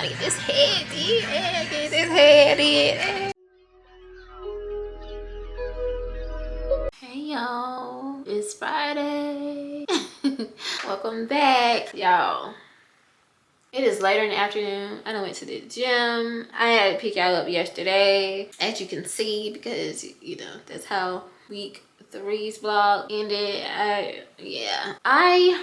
trying to get this head in. Get this head in. Hey y'all, it's Friday. Welcome back, y'all. It is later in the afternoon. I went to the gym. I had to pick y'all up yesterday, as you can see, because you know that's how week 3's vlog ended.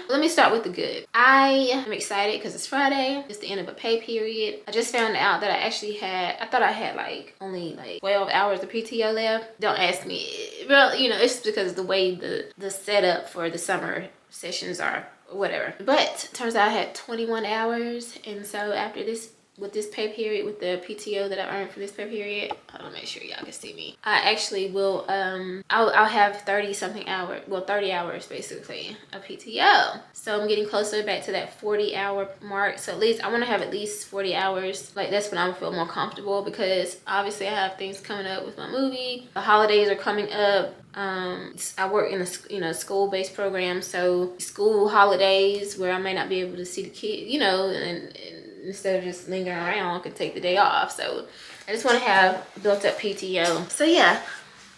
Let me start with the good. I am excited because it's Friday. It's the end of a pay period. I just found out that I thought I had only 12 hours of PTO left. Don't ask me. Well, you know, it's because the way the setup for the summer sessions are, whatever. But turns out I had 21 hours, and so after this, with this pay period, with the PTO that I earned for this pay period, hold on, make sure y'all can see me. I actually will I'll have 30 something hours, well 30 hours basically of PTO. So I'm getting closer back to that 40-hour mark. So at least I want to have at least 40 hours. Like that's when I feel more comfortable, because obviously I have things coming up with my movie. The holidays are coming up. I work in a school-based program, so school holidays where I may not be able to see the kid, you know, and instead of just lingering around, I can take the day off. So I just want to have built up PTO. So yeah,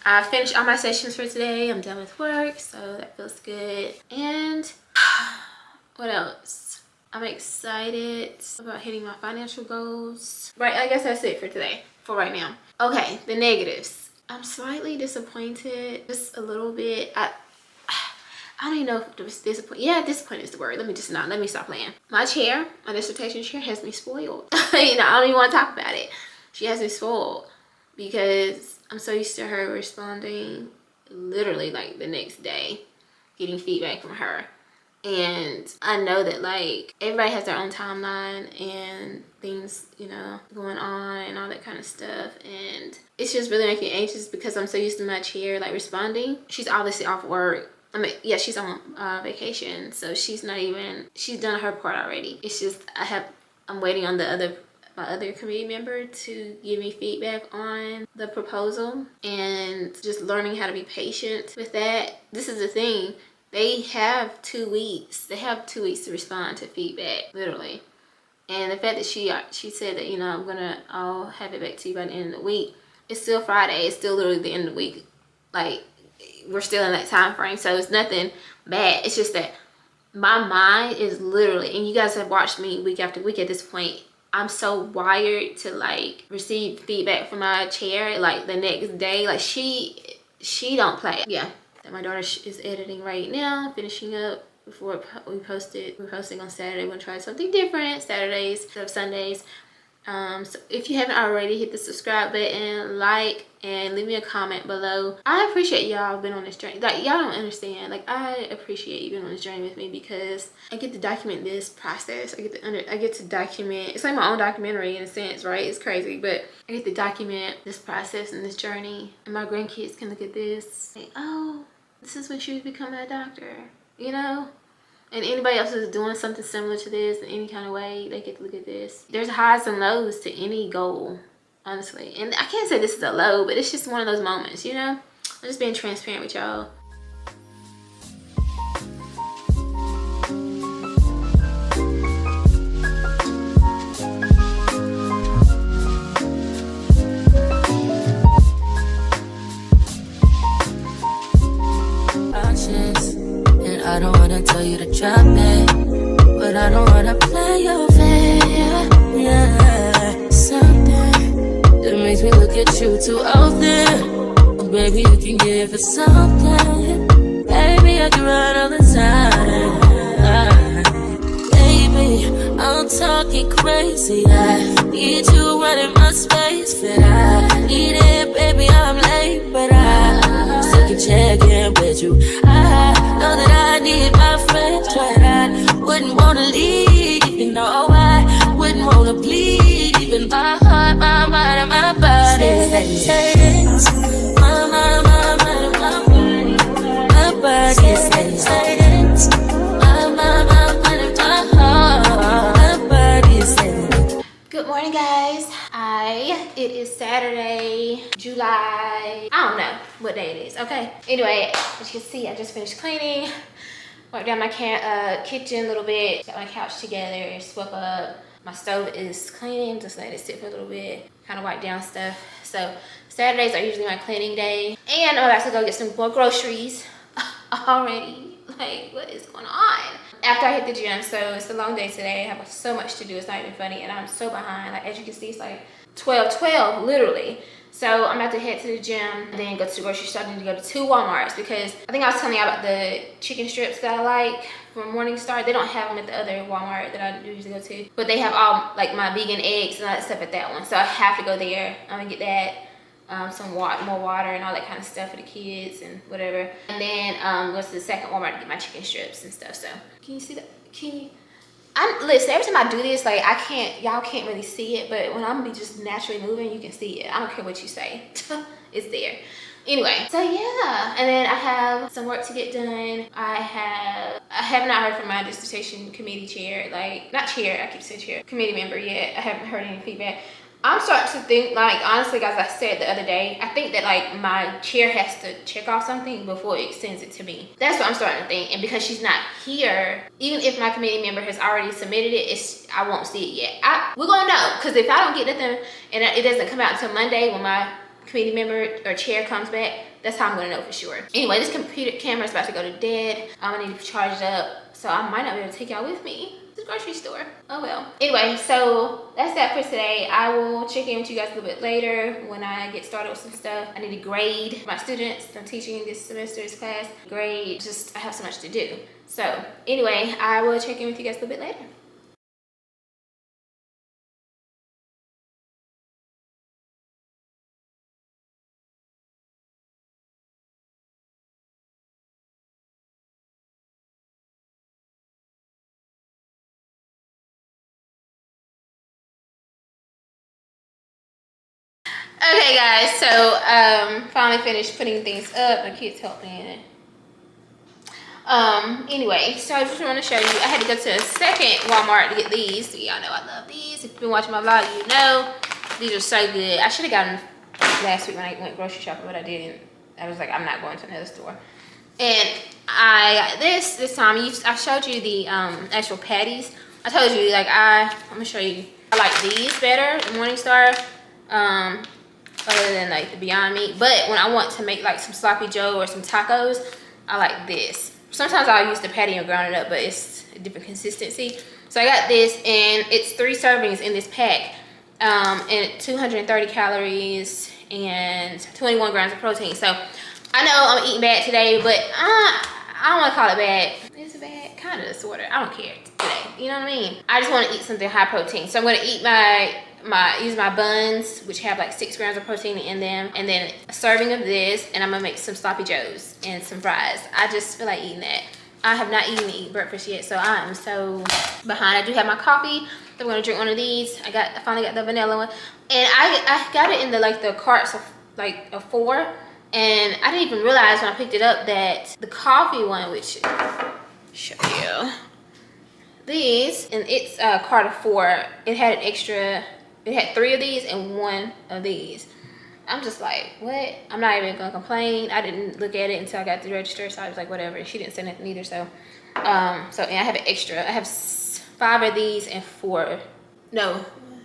I finished all my sessions for today. I'm done with work, so that feels good. And what else? I'm excited about hitting my financial goals. Right, I guess that's it for today, for right now. Okay, the negatives. I'm slightly disappointed, just a little bit. I don't even know if it was disappointed. Yeah, disappointed is the word. Let me stop playing. My chair, my dissertation chair, has me spoiled. You know, I don't even want to talk about it. She has me spoiled because I'm so used to her responding literally like the next day, getting feedback from her. And I know that everybody has their own timeline and things, you know, going on and all that kind of stuff. And it's just really making me anxious because I'm so used to my chair responding. She's obviously off work. I mean, yeah, she's on vacation, so she's done her part already. It's just I'm waiting on my other committee member to give me feedback on the proposal, and just learning how to be patient with that. This is the thing. They have 2 weeks. They have 2 weeks to respond to feedback, literally. And the fact that she said that, you know, I'll have it back to you by the end of the week. It's still Friday. It's still literally the end of the week. We're still in that time frame, so it's nothing bad. It's just that my mind is literally, and you guys have watched me week after week at this point, I'm so wired to receive feedback from my chair the next day. She don't play. Yeah. That my daughter is editing right now, finishing up before we posted. We're posting on Saturday. We're gonna try something different Saturdays instead of Sundays. So if you haven't already, hit the subscribe button, and leave me a comment below. I appreciate y'all been on this journey. Y'all don't understand. I appreciate you being on this journey with me, because I get to document this process. I get to document. It's like my own documentary in a sense, right? It's crazy, but I get to document this process and this journey, and my grandkids can look at this. Oh, this is when she was becoming a doctor, you know? And anybody else who's doing something similar to this in any kind of way, they get to look at this. There's highs and lows to any goal, honestly. And I can't say this is a low, but it's just one of those moments, you know? I'm just being transparent with y'all. I don't wanna tell you to drop it, but I don't wanna play your fair. Yeah, something that makes me look at you too often. Oh, baby, you can give it something. Baby, I can run all the time. Baby, I'm talking crazy. I need you running my space, but I need it, baby. I'm late, but I still can check in with you. I know that I need my friends, but I wouldn't wanna leave. You know, I wouldn't wanna bleed. Even my heart, my mind, and my body. My mind, and my body. My body says my mind, and my heart. My body says. Good morning, guys. It is Saturday, July. I don't know what day it is. Okay. Anyway, as you can see, I just finished cleaning. Wiped down my kitchen a little bit. Got my couch together, swept up. My stove is cleaning, just let it sit for a little bit, kind of wipe down stuff. So Saturdays are usually my cleaning day. And I'm about to go get some more groceries already. Like, what is going on? After I hit the gym, so it's a long day today. I have so much to do, it's not even funny. And I'm so behind. Like, as you can see, it's like 12, literally. So I'm about to head to the gym and then go to the grocery store. I need to go to 2 Walmarts because I think I was telling you about the chicken strips that I like from Morningstar. They don't have them at the other Walmart that I usually go to, but they have all like my vegan eggs and all that stuff at that one. So I have to go there. I'm gonna get that, some more water and all that kind of stuff for the kids and whatever. And then go to the second Walmart to get my chicken strips and stuff. So can you see that? Listen, every time I do this, like y'all can't really see it, but when I'm just naturally moving, you can see it. I don't care what you say. It's there. Anyway, so yeah, and then I have some work to get done. I have not heard from my dissertation committee chair, like, not chair, I keep saying chair, committee member yet. I haven't heard any feedback. I'm starting to think, like, honestly, guys, I said the other day, I think that, like, my chair has to check off something before it sends it to me. That's what I'm starting to think. And because she's not here, even if my committee member has already submitted it, I won't see it yet. We're gonna know, because if I don't get nothing and it doesn't come out until Monday when my committee member or chair comes back, that's how I'm gonna know for sure. Anyway, this computer camera is about to go to dead. I'm gonna need to charge it up, so I might not be able to take y'all with me to the grocery store. Oh well. Anyway, so that's that for today. I will check in with you guys a little bit later when I get started with some stuff. I need to grade my students. I'm teaching this semester's class. Grade, just I have so much to do. So anyway, I will check in with you guys a little bit later. Okay guys, so finally finished putting things up. My kids helped me in it. Anyway, so I just want to show you, I had to go to a second Walmart to get these. Y'all know I love these. If you've been watching my vlog, you know these are so good. I should have gotten them last week when I went grocery shopping, but I didn't. I was like, I'm not going to another store. And I got this time. I showed you the actual patties. I told you, like, I'm gonna show you. I like these better, the Morningstar, other than like the Beyond Meat. But when I want to make like some sloppy joe or some tacos, I like this. Sometimes I'll use the patty and ground it up, but it's a different consistency. So I got this, and it's 3 servings in this pack, and 230 calories and 21 grams of protein. So I know I'm eating bad today, but I don't want to call it bad. Is it bad? Kind of, sort of. I don't care today. You know what I mean? I just want to eat something high protein. So I'm going to eat use my buns, which have like 6 grams of protein in them, and then a serving of this, and I'm gonna make some sloppy joes and some fries. I just feel like eating that. I have not eaten breakfast yet, so I am so behind. I do have my coffee. I'm gonna drink one of these. I finally got the vanilla one, and I got it in the carts of 4, and I didn't even realize when I picked it up that the coffee one, which show you these, and it's a cart of 4. It had an extra. It had 3 of these and 1 of these. I'm just like, what? I'm not even gonna complain. I didn't look at it until I got to the register, so I was like, whatever. And she didn't say nothing either, so. And I have an extra. I have 5 of these and 4. No,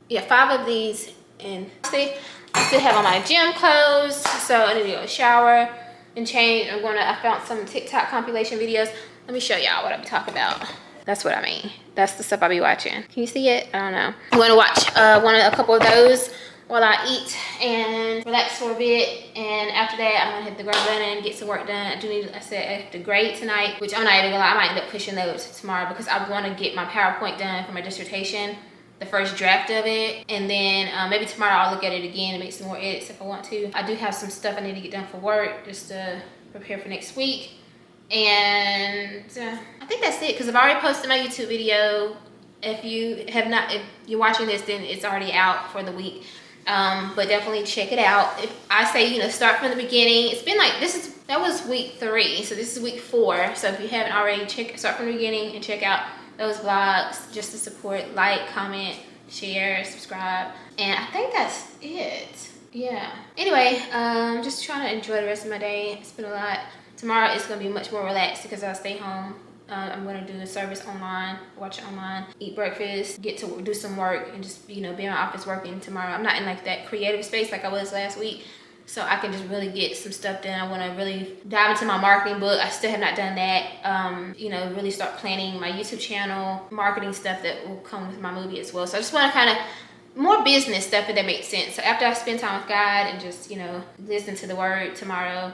yeah, 5 of these, and see, I still have on my gym clothes, so I need to go shower and change. I found some TikTok compilation videos. Let me show y'all what I'm talking about. That's what I mean. That's the stuff I'll be watching. Can you see it? I don't know. I'm gonna watch a couple of those while I eat and relax for a bit. And after that, I'm gonna hit the ground running and get some work done. I have to grade tonight, which I'm not even gonna lie, I might end up pushing those to tomorrow because I wanna get my PowerPoint done for my dissertation, the first draft of it. And then maybe tomorrow I'll look at it again and make some more edits if I want to. I do have some stuff I need to get done for work just to prepare for next week. And I think that's it, because I've already posted my YouTube video. If you're watching this, then it's already out for the week. But definitely check it out. If I say, start from the beginning. It's been like, that was week 3, so this is week 4. So if you haven't already, start from the beginning and check out those vlogs just to support. Like, comment, share, subscribe. And I think that's it. Yeah. Anyway, just trying to enjoy the rest of my day. It's been a lot. Tomorrow is going to be much more relaxed because I'll stay home I'm gonna do a service online, watch it online, eat breakfast, get to do some work, and just, you know, be in my office working tomorrow. I'm not in like that creative space like I was last week, so I can just really get some stuff done. I want to really dive into my marketing book. I still have not done that. You know, really start planning my YouTube channel, marketing stuff that will come with my movie as well. So I just want to kind of more business stuff, if that makes sense. So after I spend time with God and just, you know, listen to the word tomorrow,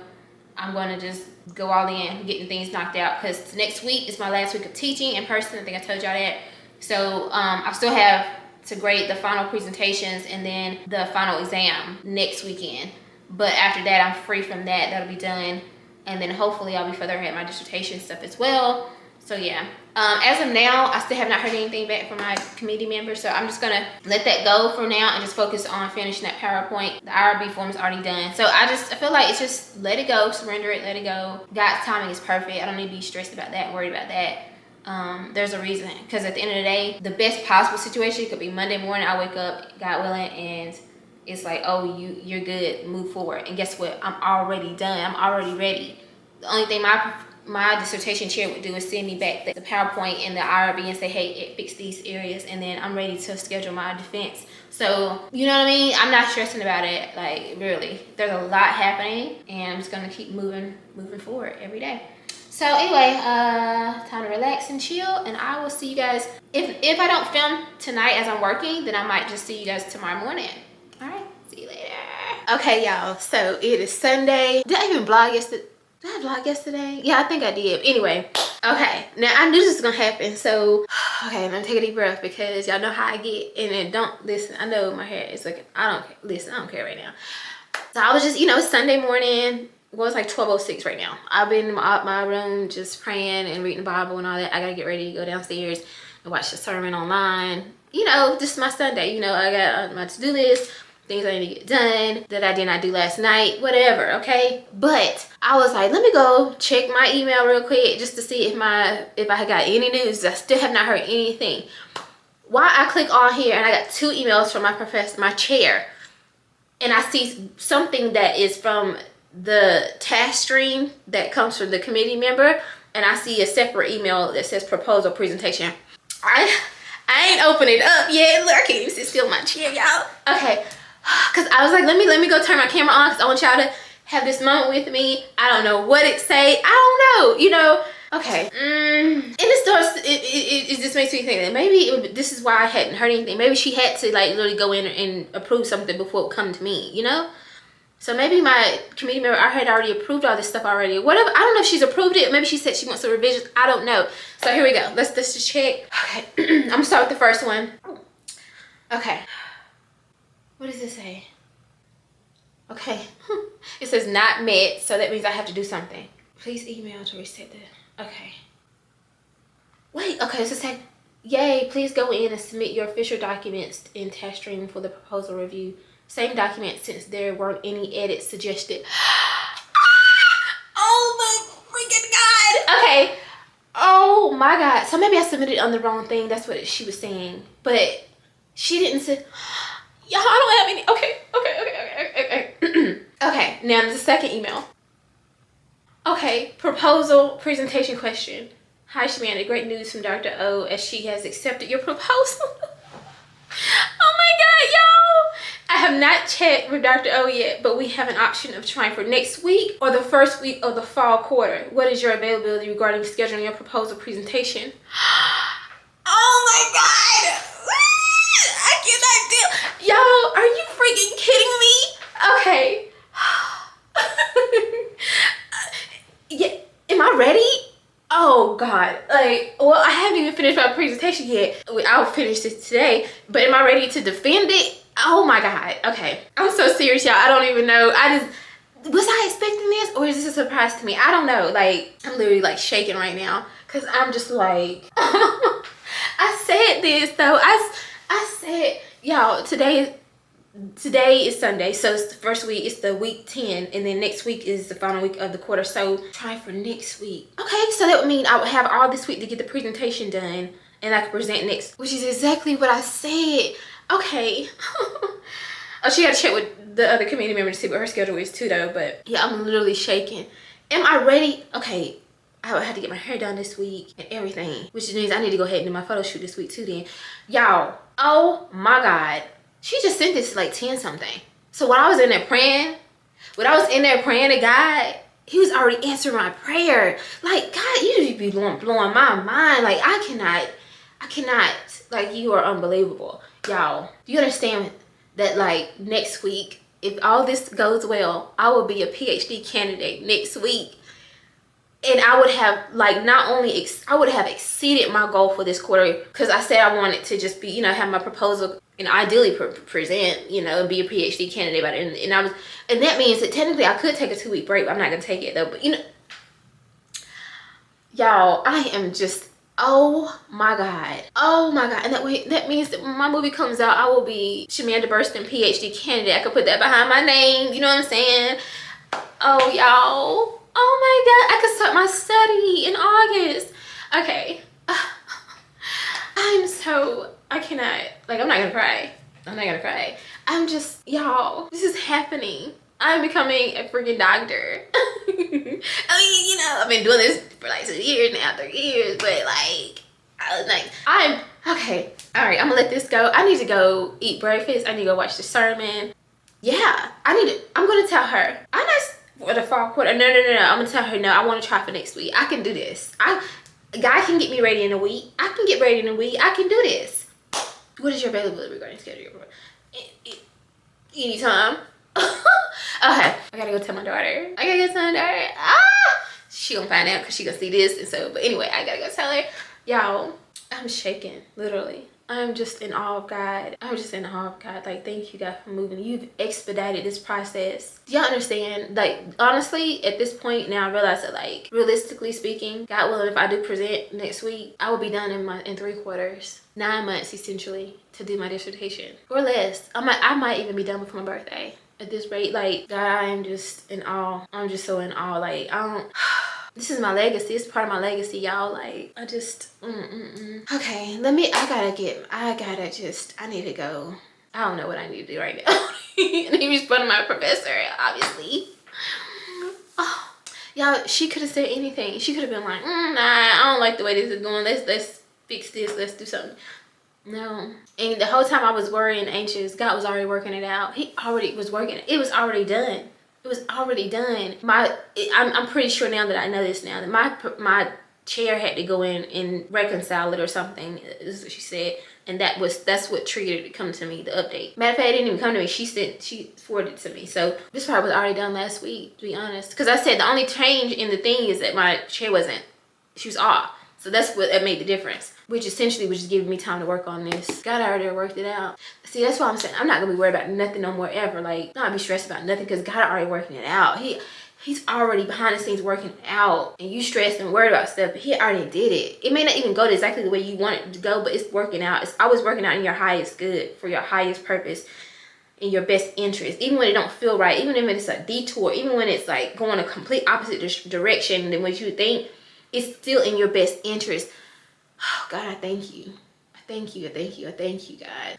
I'm going to just go all in, getting things knocked out, because next week is my last week of teaching in person. I think I told y'all that. So I still have to grade the final presentations and then the final exam next weekend. But after that, I'm free from that. That'll be done. And then hopefully I'll be further ahead my dissertation stuff as well. So yeah, as of now, I still have not heard anything back from my committee members. So I'm just gonna let that go for now and just focus on finishing that PowerPoint. The IRB form is already done. So I feel like it's just let it go, surrender it, let it go. God's timing is perfect. I don't need to be stressed about that, worried about that. There's a reason, because at the end of the day, the best possible situation could be Monday morning. I wake up, God willing, and it's like, oh, you're good, move forward. And guess what? I'm already done. I'm already ready. The only thing my dissertation chair would do is send me back the PowerPoint and the IRB and say, hey, it fixed these areas, and then I'm ready to schedule my defense. So, you know what I mean? I'm not stressing about it, like, really. There's a lot happening, and I'm just gonna keep moving forward every day. So anyway, time to relax and chill, and I will see you guys. If I don't film tonight as I'm working, then I might just see you guys tomorrow morning. All right, see you later. Okay, y'all, so it is Sunday. Did I even vlog yesterday? Did I vlog yesterday? Yeah, I think I did. Anyway, okay, now I knew this was gonna happen, so okay, let me take a deep breath, because y'all know how I get. And then don't listen, I know my hair is like, I don't care right now. So I was just, you know, Sunday morning. Well, it's like 12:06 right now. I've been in my room just praying and reading the Bible and all that. I gotta get ready to go downstairs and watch the sermon online. You know, this is my Sunday. You know, I got my to-do list, things I need to get done that I did not do last night, whatever, okay? But I was like, let me go check my email real quick just to see if I got any news. I still have not heard anything. While I click on here, and I got 2 emails from my chair, and I see something that is from the task stream that comes from the committee member, and I see a separate email that says proposal presentation. I ain't opened it up yet. Look, I can't even sit still in my chair, y'all. Okay, because I was like, let me go turn my camera on, because I want y'all to have this moment with me. I don't know what it say. I don't know, you know. Okay, and it starts, it just makes me think that maybe this is why I hadn't heard anything. Maybe she had to like literally go in and approve something before it would come to me, you know. So maybe my committee member, I had already approved all this stuff already. Whatever, I don't know if she's approved it. Maybe she said she wants some revisions. I don't know. So here we go. Let's just check. Okay, I'm gonna start with the first one. Okay. What does it say? Okay. It says not met, so that means I have to do something. Please email to reset the, okay. Wait, okay, so it said, yay, please go in and submit your official documents in test stream for the proposal review. Same document since there weren't any edits suggested. Oh my freaking God. Okay. Oh my God. So maybe I submitted on the wrong thing. That's what she was saying. But she didn't say, y'all, I don't have any. Okay. Okay, now the second email. Okay, proposal presentation question. Hi, Shamanda. Great news from Dr. O as she has accepted your proposal. Oh my God, y'all. I have not checked with Dr. O yet, but we have an option of trying for next week or the first week of the fall quarter. What is your availability regarding scheduling your proposal presentation? Oh my God. I cannot deal. Y'all, are you freaking kidding me? Okay. Yeah, am I ready? Oh God, like, well, I haven't even finished my presentation yet. I'll finish it today, but am I ready to defend it? Oh my God, okay. I'm so serious, y'all. I don't even know. Was I expecting this, or is this a surprise to me? I don't know. Like, I'm literally like shaking right now, because I'm just like, I said this though. I said, y'all, today is Sunday, so it's the first week, it's the week 10, and then next week is the final week of the quarter, so try for next week. Okay, so that would mean I would have all this week to get the presentation done, and I could present next, which is exactly what I said. Okay. Oh, she got to check with the other committee member to see what her schedule is too, though, but yeah, I'm literally shaking. Am I ready? Okay, I would have to get my hair done this week and everything, which means I need to go ahead and do my photo shoot this week too then. Y'all, oh my God. She just sent this like 10 something. So when I was in there praying to God, he was already answering my prayer. Like, God, you just be blowing my mind. Like, I cannot, like, you are unbelievable. Y'all, do you understand that, like, next week, if all this goes well, I will be a PhD candidate next week. And I would have, like, I would have exceeded my goal for this quarter, because I said I wanted to just be, you know, have my proposal and ideally present, you know, and be a PhD candidate by the end. And that means that technically I could take a 2-week break, but I'm not going to take it though. But, you know, y'all, I am just, oh my God. And that means that when my movie comes out, I will be Shamanda Burston PhD candidate. I could put that behind my name. You know what I'm saying? Oh, y'all. Oh my God, I could start my study in August. Okay. I cannot, like, I'm not gonna cry. I'm just, y'all, this is happening. I'm becoming a freaking doctor. I mean, you know, I've been doing this for like 2 years now, 3 years, but okay. All right, I'm gonna let this go. I need to go eat breakfast. I need to go watch the sermon. Yeah, I'm gonna tell her. I'm not for the fall quarter. No. I'm gonna tell her, no, I want to try for next week. I can do this. God can get me ready in a week. I can get ready in a week. I can do this. What is your availability regarding schedule? Anytime. Okay, I gotta go tell my daughter. She gonna find out because she gonna see this. And so, but anyway, I gotta go tell her. Y'all, I'm shaking, literally. I'm just in awe of God. Like, thank you, God, for moving. You've expedited this process. Do y'all understand? Like, honestly, at this point now, I realize that, like, realistically speaking, God willing, if I do present next week, I will be done in 3 quarters, 9 months essentially, to do my dissertation, or less. I might even be done before my birthday. At this rate, like, God, I am just in awe. I'm just so in awe. Like, this is my legacy. It's part of my legacy, y'all. Like, I just, Okay, I need to go. I don't know what I need to do right now. I need to respond to my professor, obviously. Oh, y'all, she could have said anything. She could have been like, nah, I don't like the way this is going. Let's fix this. Let's do something. No. And the whole time I was worried and anxious, God was already working it out. He already was working it. It was already done. It was already done. I'm pretty sure now that I know this now, that my chair had to go in and reconcile it or something. This is what she said. And that's what triggered it to come to me, the update. Matter of fact, it didn't even come to me. She forwarded it to me. So this part was already done last week, to be honest. Because I said the only change in the thing is that my chair she was off. So that's what made the difference. Which essentially was just giving me time to work on this. God already worked it out. See, that's why I'm saying I'm not gonna be worried about nothing no more ever. Like, not be stressed about nothing, because God already working it out. He's already behind the scenes working it out. And you stressed and worried about stuff, but he already did it. It may not even go exactly the way you want it to go, but it's working out. It's always working out in your highest good, for your highest purpose, in your best interest. Even when it don't feel right, even if it's a detour, even when it's like going a complete opposite direction than what you think, it's still in your best interest. Oh, God, I thank you. I thank you, God.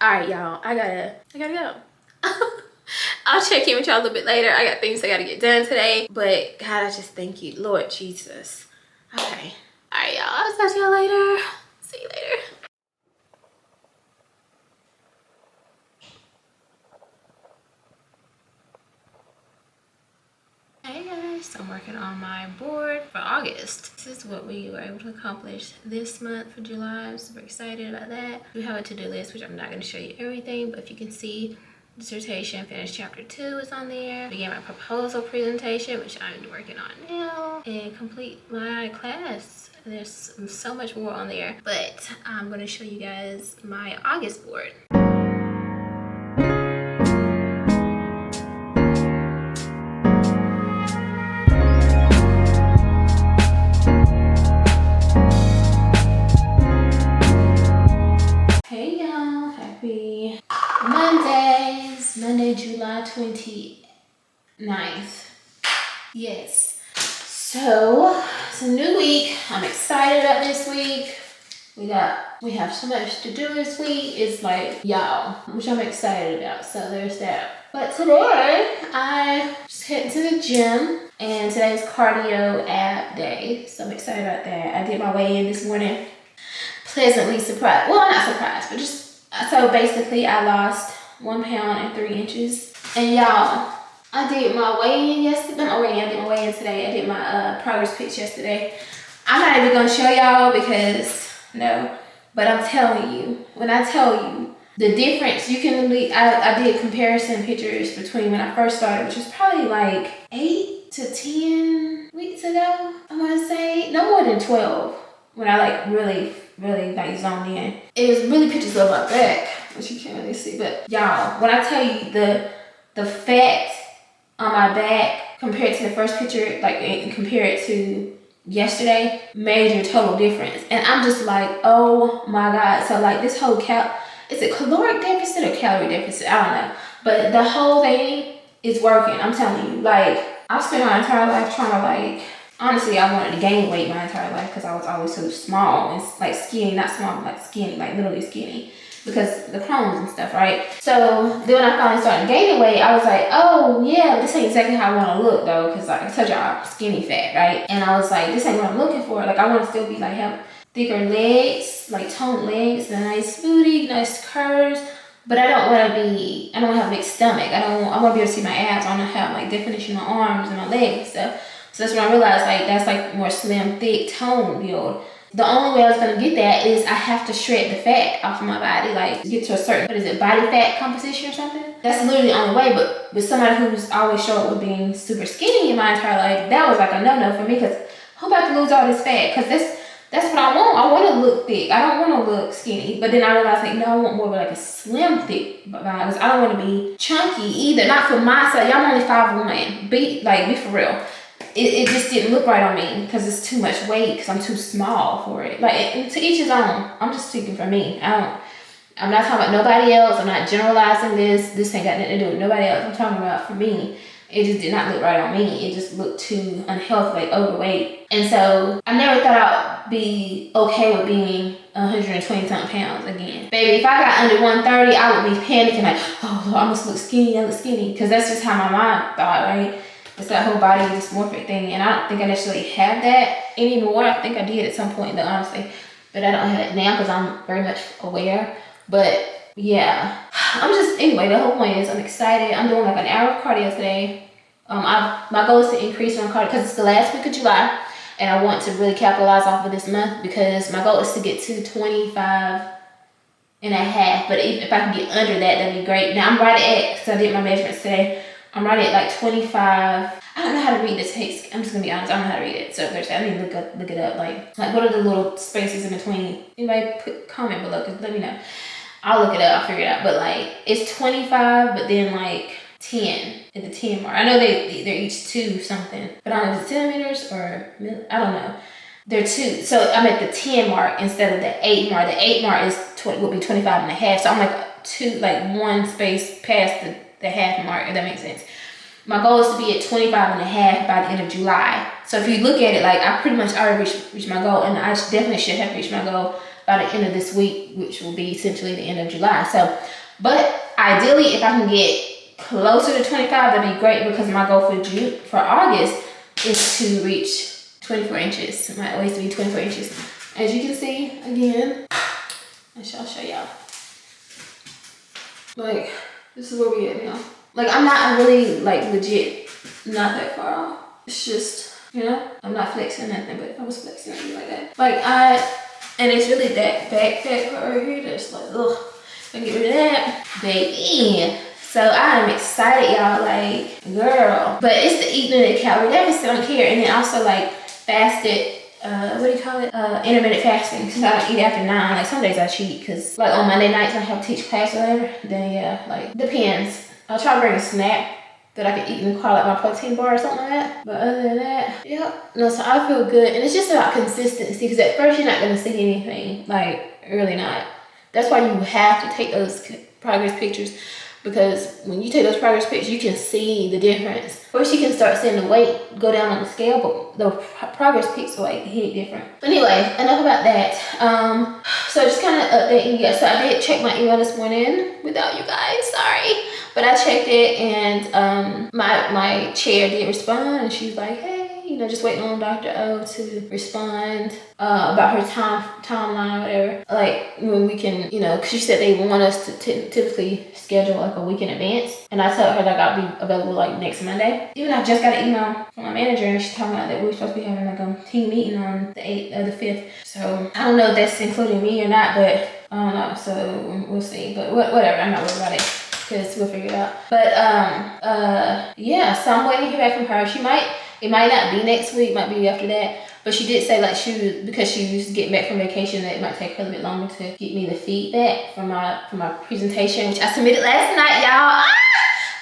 All right, y'all, I gotta go. I'll check in with y'all a little bit later. I got things I gotta get done today. But, God, I just thank you. Lord Jesus. Okay. All right, y'all. I'll talk to y'all later. See you later. Hey guys, so I'm working on my board for August. This is what we were able to accomplish this month for July. I'm super excited about that. We have a to-do list, which I'm not going to show you everything, but if you can see, dissertation finished chapter 2 is on there. Began my proposal presentation, which I'm working on now, and complete my class. There's so much more on there, but I'm going to show you guys my August board. Monday, July 29th. Yes. So, it's a new week. I'm excited about this week. We have so much to do this week. It's like, y'all, which I'm excited about. So there's that. But today, I just heading to the gym. And today's cardio ab day. So I'm excited about that. I did my weigh-in this morning. Pleasantly surprised. Well, not surprised, but just, so basically I lost 1 pound and 3 inches. And y'all, I did my weigh-in yesterday. I did my weigh-in today. I did my progress pics yesterday. I'm not even gonna show y'all because, no, but I'm telling you, when I tell you the difference, you can really, I did comparison pictures between when I first started, which was probably like 8 to 10 weeks ago, I wanna say. No more than 12, when I like really like zoned in. It was really pictures of my back, which you can't really see, but y'all, when I tell you the fat on my back compared to the first picture, like compare it to yesterday, major total difference. And I'm just like, oh my God. So like this whole is it caloric deficit or calorie deficit? I don't know. But the whole thing is working. I'm telling you, like I've spent my entire life trying to like, honestly, I wanted to gain weight my entire life because I was always so small and like skinny, not small, but like skinny, like literally skinny. Because the Crohn's and stuff, right? So then when I finally started gaining weight, I was like, oh yeah, this ain't exactly how I want to look though, because like I told y'all I'm skinny fat, right? And I was like, this ain't what I'm looking for. Like I want to still be like have thicker legs, like toned legs, a nice booty, nice curves, but I don't want to have a big stomach. I want to be able to see my abs. I want to have like definition on my arms and my legs and stuff. So that's when I realized like that's like more slim, thick, toned build. The only way I was going to get that is I have to shred the fat off of my body, like get to a certain, body fat composition or something. That's literally the only way, but with somebody who's always showed up with being super skinny in my entire life, that was like a no-no for me because I'm about to lose all this fat because that's what I want. I want to look thick. I don't want to look skinny. But then I realized like, no, I want more of like a slim, thick body because I don't want to be chunky either. Not for my size. Y'all only 5'1". Be for real. It just didn't look right on me because it's too much weight because I'm too small for it. Like, to each his own. I'm just speaking for me. I'm not talking about nobody else. I'm not generalizing this. This ain't got nothing to do with nobody else. I'm talking about for me. It just did not look right on me. It just looked too unhealthy, like overweight. And so I never thought I'd be okay with being 120 something pounds again. Baby, if I got under 130, I would be panicking like, oh, Lord, I must look skinny. Because that's just how my mind thought, right? It's that whole body dysmorphic thing, and I don't think I necessarily have that anymore. I think I did at some point, though, honestly, but I don't have it now because I'm very much aware. But yeah, anyway, the whole point is I'm excited. I'm doing like an hour of cardio today. My goal is to increase my cardio because it's the last week of July, and I want to really capitalize off of this month because my goal is to get to 25 and a half. But if I can get under that, that'd be great. Now I'm right at, because I did my measurements today. I'm right at like 25. I don't know how to read this text. I'm just gonna be honest. I don't know how to read it. So there's that. I need to look it up. Like what are the little spaces in between? Anybody comment below? Cause let me know. I'll look it up. I'll figure it out. But like it's 25, but then like 10 at the 10 mark. I know they're each 2 something, but I don't know if it's centimeters or I don't know. They're 2. So I'm at the 10 mark instead of the 8 mark. The 8 mark would be 25 and a half. So I'm like 1 space past the half mark, if that makes sense. My goal is to be at 25 and a half by the end of July. So if you look at it, like I pretty much already reached my goal, and I definitely should have reached my goal by the end of this week, which will be essentially the end of July. So, but ideally, if I can get closer to 25, that'd be great because my goal for August is to reach 24 inches. My waist to be 24 inches. As you can see, again, I'll show y'all. Like, this is where we at now. Like, I'm not really, like, legit not that far off. It's just, I'm not flexing nothing, but if I was flexing, I'd be like that. Like, and it's really that back fat part right here that's like, ugh, I get rid of that, baby. So I am excited, y'all, like, girl. But it's the eating the calorie deficit, I don't care. And then also, like, fasted, intermittent fasting, since I don't eat after 9. Like some days I cheat because like on Monday nights I have to teach class or whatever. Then yeah, like depends. I'll try to bring a snack that I can eat in the car, like my protein bar or something like that. But other than that, yep. No, so I feel good. And it's just about consistency because at first you're not gonna see anything. Like really not. That's why you have to take those progress pictures. because when you take those progress pics, you can see the difference. First, you can start seeing the weight go down on the scale, but the progress pics will like hit different. But anyway, enough about that. So just kind of updating you guys. So I did check my email this morning without you guys, sorry. But I checked it, and my chair did respond, and she was like, hey, just waiting on Dr. O to respond about her timeline or whatever. Like when we can, because she said they want us to typically schedule like a week in advance. And I told her like I'll be available like next Monday. Even I just got an email from my manager, and she's talking about that we're supposed to be having like a team meeting on the 8th or the 5th. So I don't know if that's including me or not, but I don't know. So we'll see. But whatever, I'm not worried about it, because we'll figure it out. But yeah, so I'm waiting to hear back from her. It might not be next week, might be after that. But she did say like because she was getting back from vacation, that it might take her a little bit longer to get me the feedback from my presentation, which I submitted last night, y'all.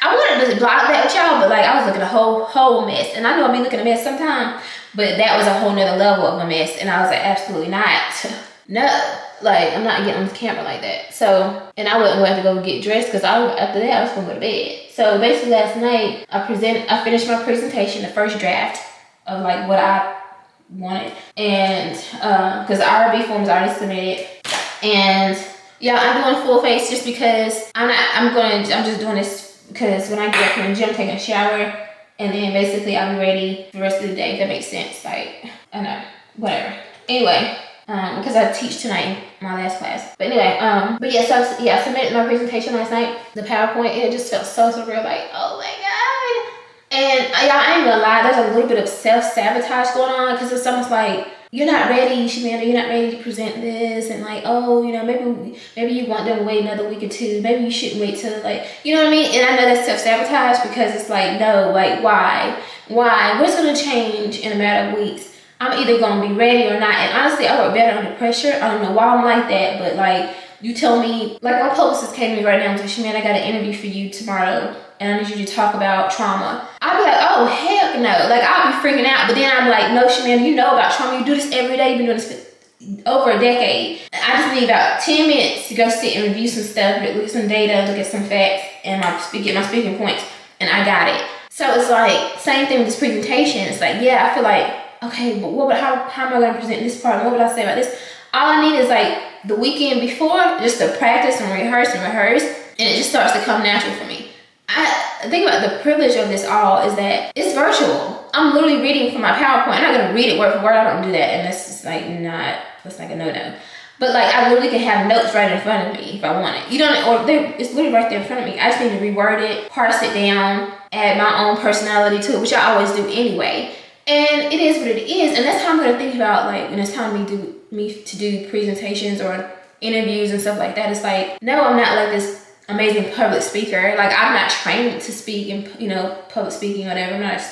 I wanted to blog that with y'all, but like I was looking a whole mess. And I know I'll be looking a mess sometime, but that was a whole nother level of a mess. And I was like, absolutely not. No, like I'm not getting on the camera like that. So, and I wasn't going to go get dressed, because after that I was going to go to bed. So basically last night I finished my presentation, the first draft of like what I wanted, and because the RB form is already submitted, and yeah, I'm doing full face just because I'm just doing this because when I get up from the gym, I'm taking a shower, and then basically I'll be ready for the rest of the day, if that makes sense. Like, I know, whatever. Anyway. Because I teach tonight in my last class. But anyway, but yeah, so I submitted my presentation last night, the PowerPoint, and it just felt so surreal, like, oh my God. And y'all, I ain't gonna lie, there's a little bit of self-sabotage going on, because it's almost like, you're not ready, Shamanda, you're not ready to present this, and like, oh, maybe you want them to wait another week or two, maybe you shouldn't wait till like, you know what I mean? And I know that's self-sabotage, because it's like, no, like, why? What's gonna change in a matter of weeks? I'm either gonna be ready or not. And honestly, I work better under pressure. I don't know why I'm like that, but like, you tell me, like my publicist came to me right now and said, Shamanda, I got an interview for you tomorrow, and I need you to talk about trauma. I'll be like, oh, heck no. Like, I'll be freaking out. But then I'm like, no, Shamanda, you know about trauma. You do this every day. You've been doing this for over a decade. I just need about 10 minutes to go sit and review some stuff, look at some data, look at some facts, and get my speaking points, and I got it. So it's like, same thing with this presentation. It's like, yeah, I feel like, okay, but how am I going to present this part? What would I say about this? All I need is like the weekend before, just to practice and rehearse, and it just starts to come natural for me. I think about the privilege of this all is that it's virtual. I'm literally reading from my PowerPoint. I'm not going to read it word for word. I don't do that, and that's like a no-no. But like, I literally can have notes right in front of me if I want it. It's literally right there in front of me. I just need to reword it, parse it down, add my own personality to it, which I always do anyway. And it is what it is, and that's how I'm gonna think about like when it's time to do presentations or interviews and stuff like that. It's like, no, I'm not like this amazing public speaker. Like, I'm not trained to speak in public speaking or whatever. I'm not a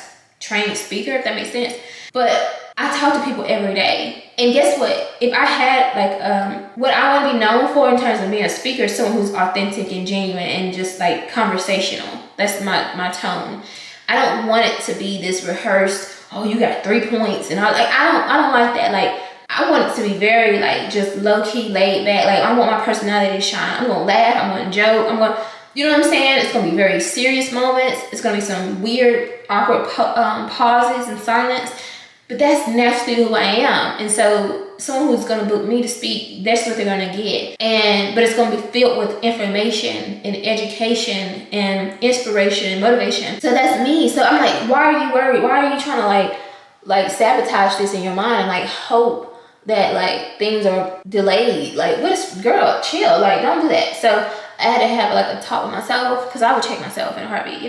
trained speaker, if that makes sense. But I talk to people every day, and guess what? If I had like what I want to be known for in terms of being a speaker is someone who's authentic and genuine and just like conversational. That's my tone. I don't want it to be this rehearsed, oh, you got 3 points, and I don't like that. Like, I want it to be very like just low key, laid back. Like, I want my personality to shine. I'm gonna laugh. I'm gonna joke. You know what I'm saying? It's gonna be very serious moments. It's gonna be some weird, awkward pauses and silence. But that's naturally who I am. And so someone who's gonna book me to speak, that's what they're gonna get. But it's gonna be filled with information and education and inspiration and motivation. So that's me. So I'm like, why are you worried? Why are you trying to like sabotage this in your mind and like hope that like things are delayed? Like, girl, chill. Like, don't do that. So I had to have like a talk with myself, because I would check myself in a heartbeat,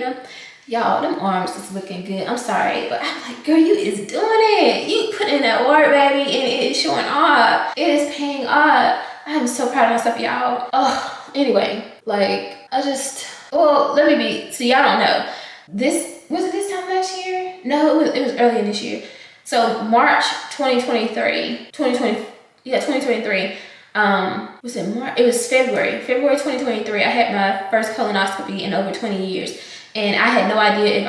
Y'all, them arms is looking good. I'm sorry, but I'm like, girl, you is doing it. You put in that work, baby, and it is showing off. It is paying off. I'm so proud of myself, y'all. Oh, anyway, like, so y'all don't know. Was it this time last year? No, it was early in this year. So March 2023. Was it March? It was February 2023. I had my first colonoscopy in over 20 years. And I had no idea if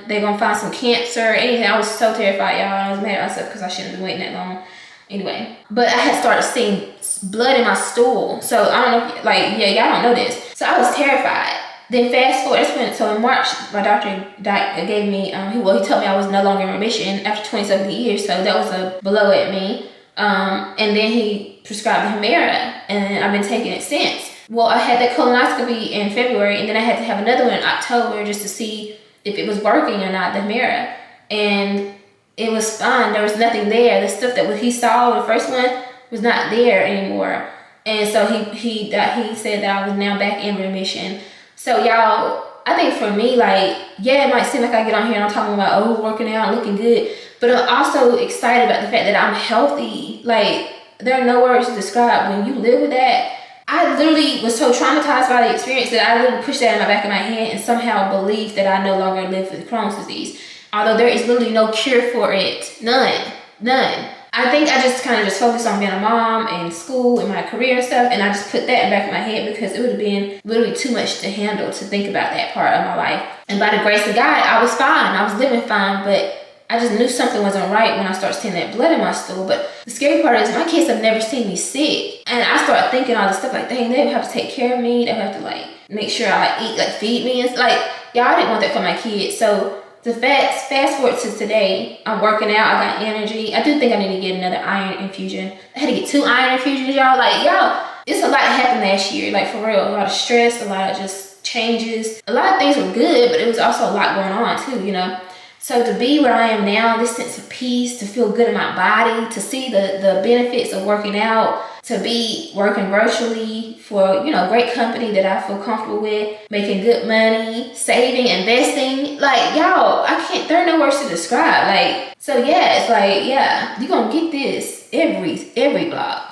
they're gonna find some cancer or anything. I was so terrified, y'all. I was mad at myself because I shouldn't have been waiting that long. Anyway, but I had started seeing blood in my stool. So I don't know, y'all don't know this. So I was terrified. Then fast forward, so in March, my doctor gave me, he told me I was no longer in remission after 27 years, so that was a blow at me. And then he prescribed the Humira, and I've been taking it since. Well, I had that colonoscopy in February, and then I had to have another one in October just to see if it was working or not, the Humira. And it was fine. There was nothing there. The stuff that he saw, the first one, was not there anymore. And so he said that I was now back in remission. So y'all, I think for me, like, yeah, it might seem like I get on here and I'm talking about, working out, looking good, but I'm also excited about the fact that I'm healthy. Like, there are no words to describe. When you live with that, I literally was so traumatized by the experience that I literally pushed that in the back of my head and somehow believed that I no longer live with Crohn's disease. Although there is literally no cure for it. None. I think I just kind of focused on being a mom and school and my career and stuff, and I just put that in the back of my head because it would have been literally too much to handle to think about that part of my life. And by the grace of God, I was fine. I was living fine, but I just knew something wasn't right when I started seeing that blood in my stool. But the scary part is my kids have never seen me sick. And I started thinking all this stuff like, dang, they would have to take care of me. They would have to like make sure I eat, like feed me. And like, y'all, I didn't want that for my kids. So the fast forward to today, I'm working out, I got energy. I do think I need to get another iron infusion. I had to get 2 iron infusions, y'all. Like, y'all, it's a lot that happened last year. Like, for real, a lot of stress, a lot of just changes. A lot of things were good, but it was also a lot going on too, you know. So to be where I am now, this sense of peace, to feel good in my body, to see the benefits of working out, to be working virtually for, you know, great company that I feel comfortable with, making good money, saving, investing. Like, y'all, there are no words to describe. Like, so yeah, it's like, yeah, you're gonna get this every blog.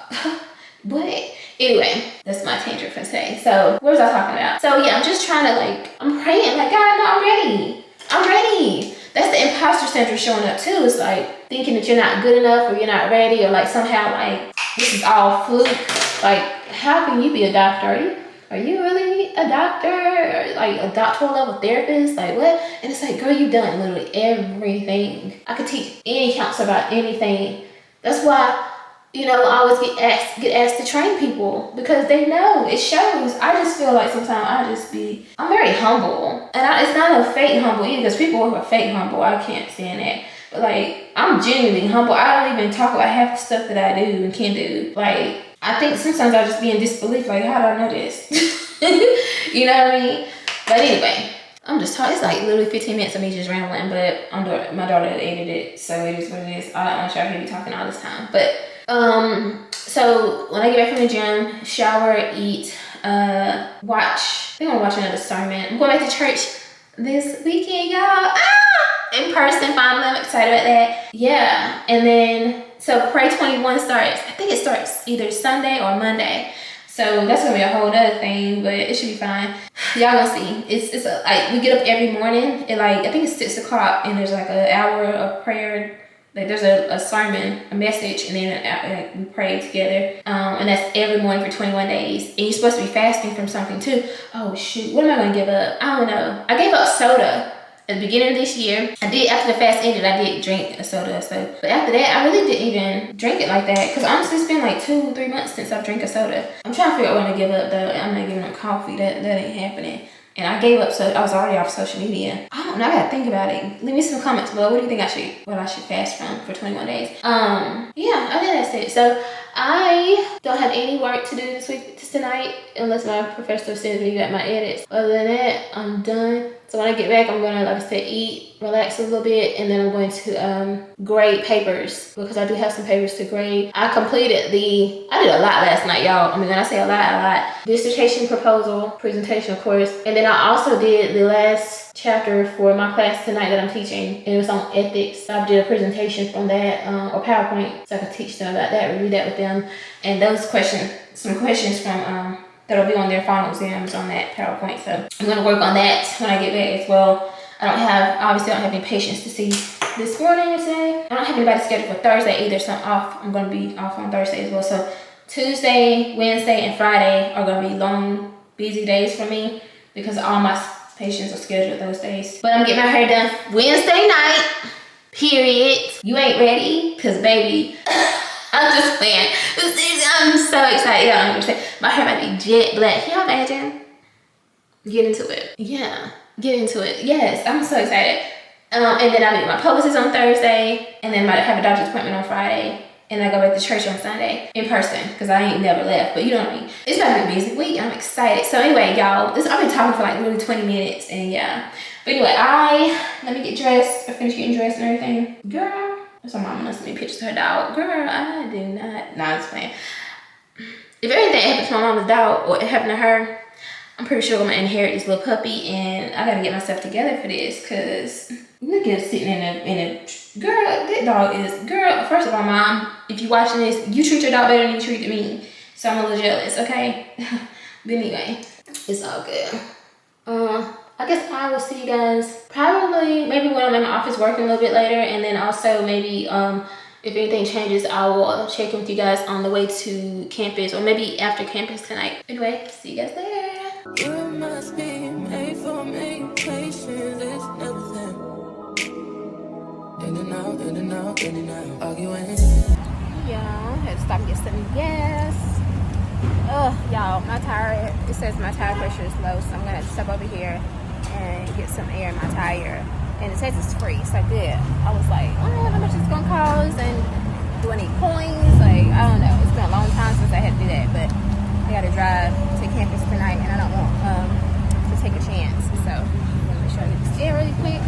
But anyway, that's my tangent for today. So what was I talking about? So yeah, I'm just trying to I'm praying, like, God, no, I'm ready. That's the imposter syndrome showing up too. It's like thinking that you're not good enough or you're not ready, or like somehow like this is all fluke. Like, how can you be a doctor? Are you really a doctor? Or like a doctoral level therapist? Like what? And it's like, girl, you've done literally everything. I could teach any counselor about anything. That's why, you know, I always get asked to train people because they know, it shows. I just feel like sometimes I'm very humble. And it's not a fake humble either, because people who are fake humble, I can't stand that. But like, I'm genuinely humble. I don't even talk about half the stuff that I do and can do. Like, I think sometimes I'll just be in disbelief, like, how do I know this? You know what I mean? But anyway, I'm just talking. It's like literally 15 minutes of me just rambling, but my daughter edited it, so it is what it is. I don't want y'all to hear me talking all this time. But so when I get back from the gym, shower, eat, watch. I think I'm gonna watch another sermon. I'm going back to church this weekend, y'all. In person, finally. I'm excited about that. Yeah, and then so Pray 21 starts. I think it starts either Sunday or Monday. So that's gonna be a whole other thing, but it should be fine. Y'all gonna see. It's like we get up every morning at I think it's 6 o'clock, and there's like an hour of prayer. Like there's a sermon, a message, and then we pray together. And that's every morning for 21 days. And you're supposed to be fasting from something too. Oh shoot, what am I gonna give up? I don't know. I gave up soda at the beginning of this year. After the fast ended, I did drink a soda. So, but after that, I really didn't even drink it like that. Cause honestly, it's been like 2-3 months since I've drank a soda. I'm trying to figure out when to give up though. I'm not giving up coffee. That ain't happening. And I gave up, so I was already off social media. I don't know, I gotta think about it. Leave me some comments below. What do you think I should fast from for 21 days? Yeah, I think that's it. So I don't have any work to do this tonight, unless my professor sends me back my edits. Other than that, I'm done. So when I get back, I'm gonna, like I said, eat, relax a little bit, and then I'm going to grade papers, because I do have some papers to grade. I did a lot last night, y'all. I mean, when I say a lot. Dissertation proposal, presentation, of course. And then I also did the last chapter for my class tonight that I'm teaching, and it was on ethics. So I did a presentation from that, or PowerPoint, so I could teach them about that, review that with them. And those questions, some questions from, that'll be on their final exams on that PowerPoint. So I'm gonna work on that when I get back as well. Obviously I don't have any patients to see this morning or today. I don't have anybody scheduled for Thursday either, so I'm gonna be off on Thursday as well. So Tuesday, Wednesday, and Friday are gonna be long, busy days for me because all my patients are scheduled those days. But I'm getting my hair done Wednesday night, period. You ain't ready? Cause baby, I'm just playing. I'm so excited. Y'all don't understand. My hair might be jet black. Can y'all imagine? Get into it. yeah, get into it. Yes, I'm so excited. And then I meet my publicist on Thursday, and then I have a doctor's appointment on Friday, and I go back to church on Sunday in person because I ain't never left. But you know what I mean. It's about to be a busy week. I'm excited. So anyway, y'all, I've been talking for like literally 20 minutes, and yeah. But anyway, let me get dressed. I finished getting dressed and everything. Girl, that's my mama sent me pictures of her dog. Girl, I do not. Nah, I'm just playing. If anything happens to my mama's dog or it happened to her, I'm pretty sure I'm gonna inherit this little puppy, and I gotta get myself together for this, cause look at it sitting in a girl. That dog is girl. First of all, mom, if you're watching this, you treat your dog better than you treated me, so I'm a little jealous, okay? But anyway, it's all good. I guess I will see you guys probably maybe when I'm in my office working a little bit later, and then also maybe if anything changes, I will check in with you guys on the way to campus, or maybe after campus tonight. Anyway, see you guys there. You must be made for me. Patience is everything. In and out, in and out, in and out. Arguing. Y'all, had to stop and get some gas. Y'all, my tire, it says my tire pressure is low, so I'm gonna step over here and get some air in my tire. And it says it's free, so good. I was like, I don't know how much it's gonna cost, and do I need coins? Like, I don't know. It's been a long time since I had to do that, but I gotta drive to campus tonight, and I don't want to take a chance. So I'm gonna make sure I get this air really quick.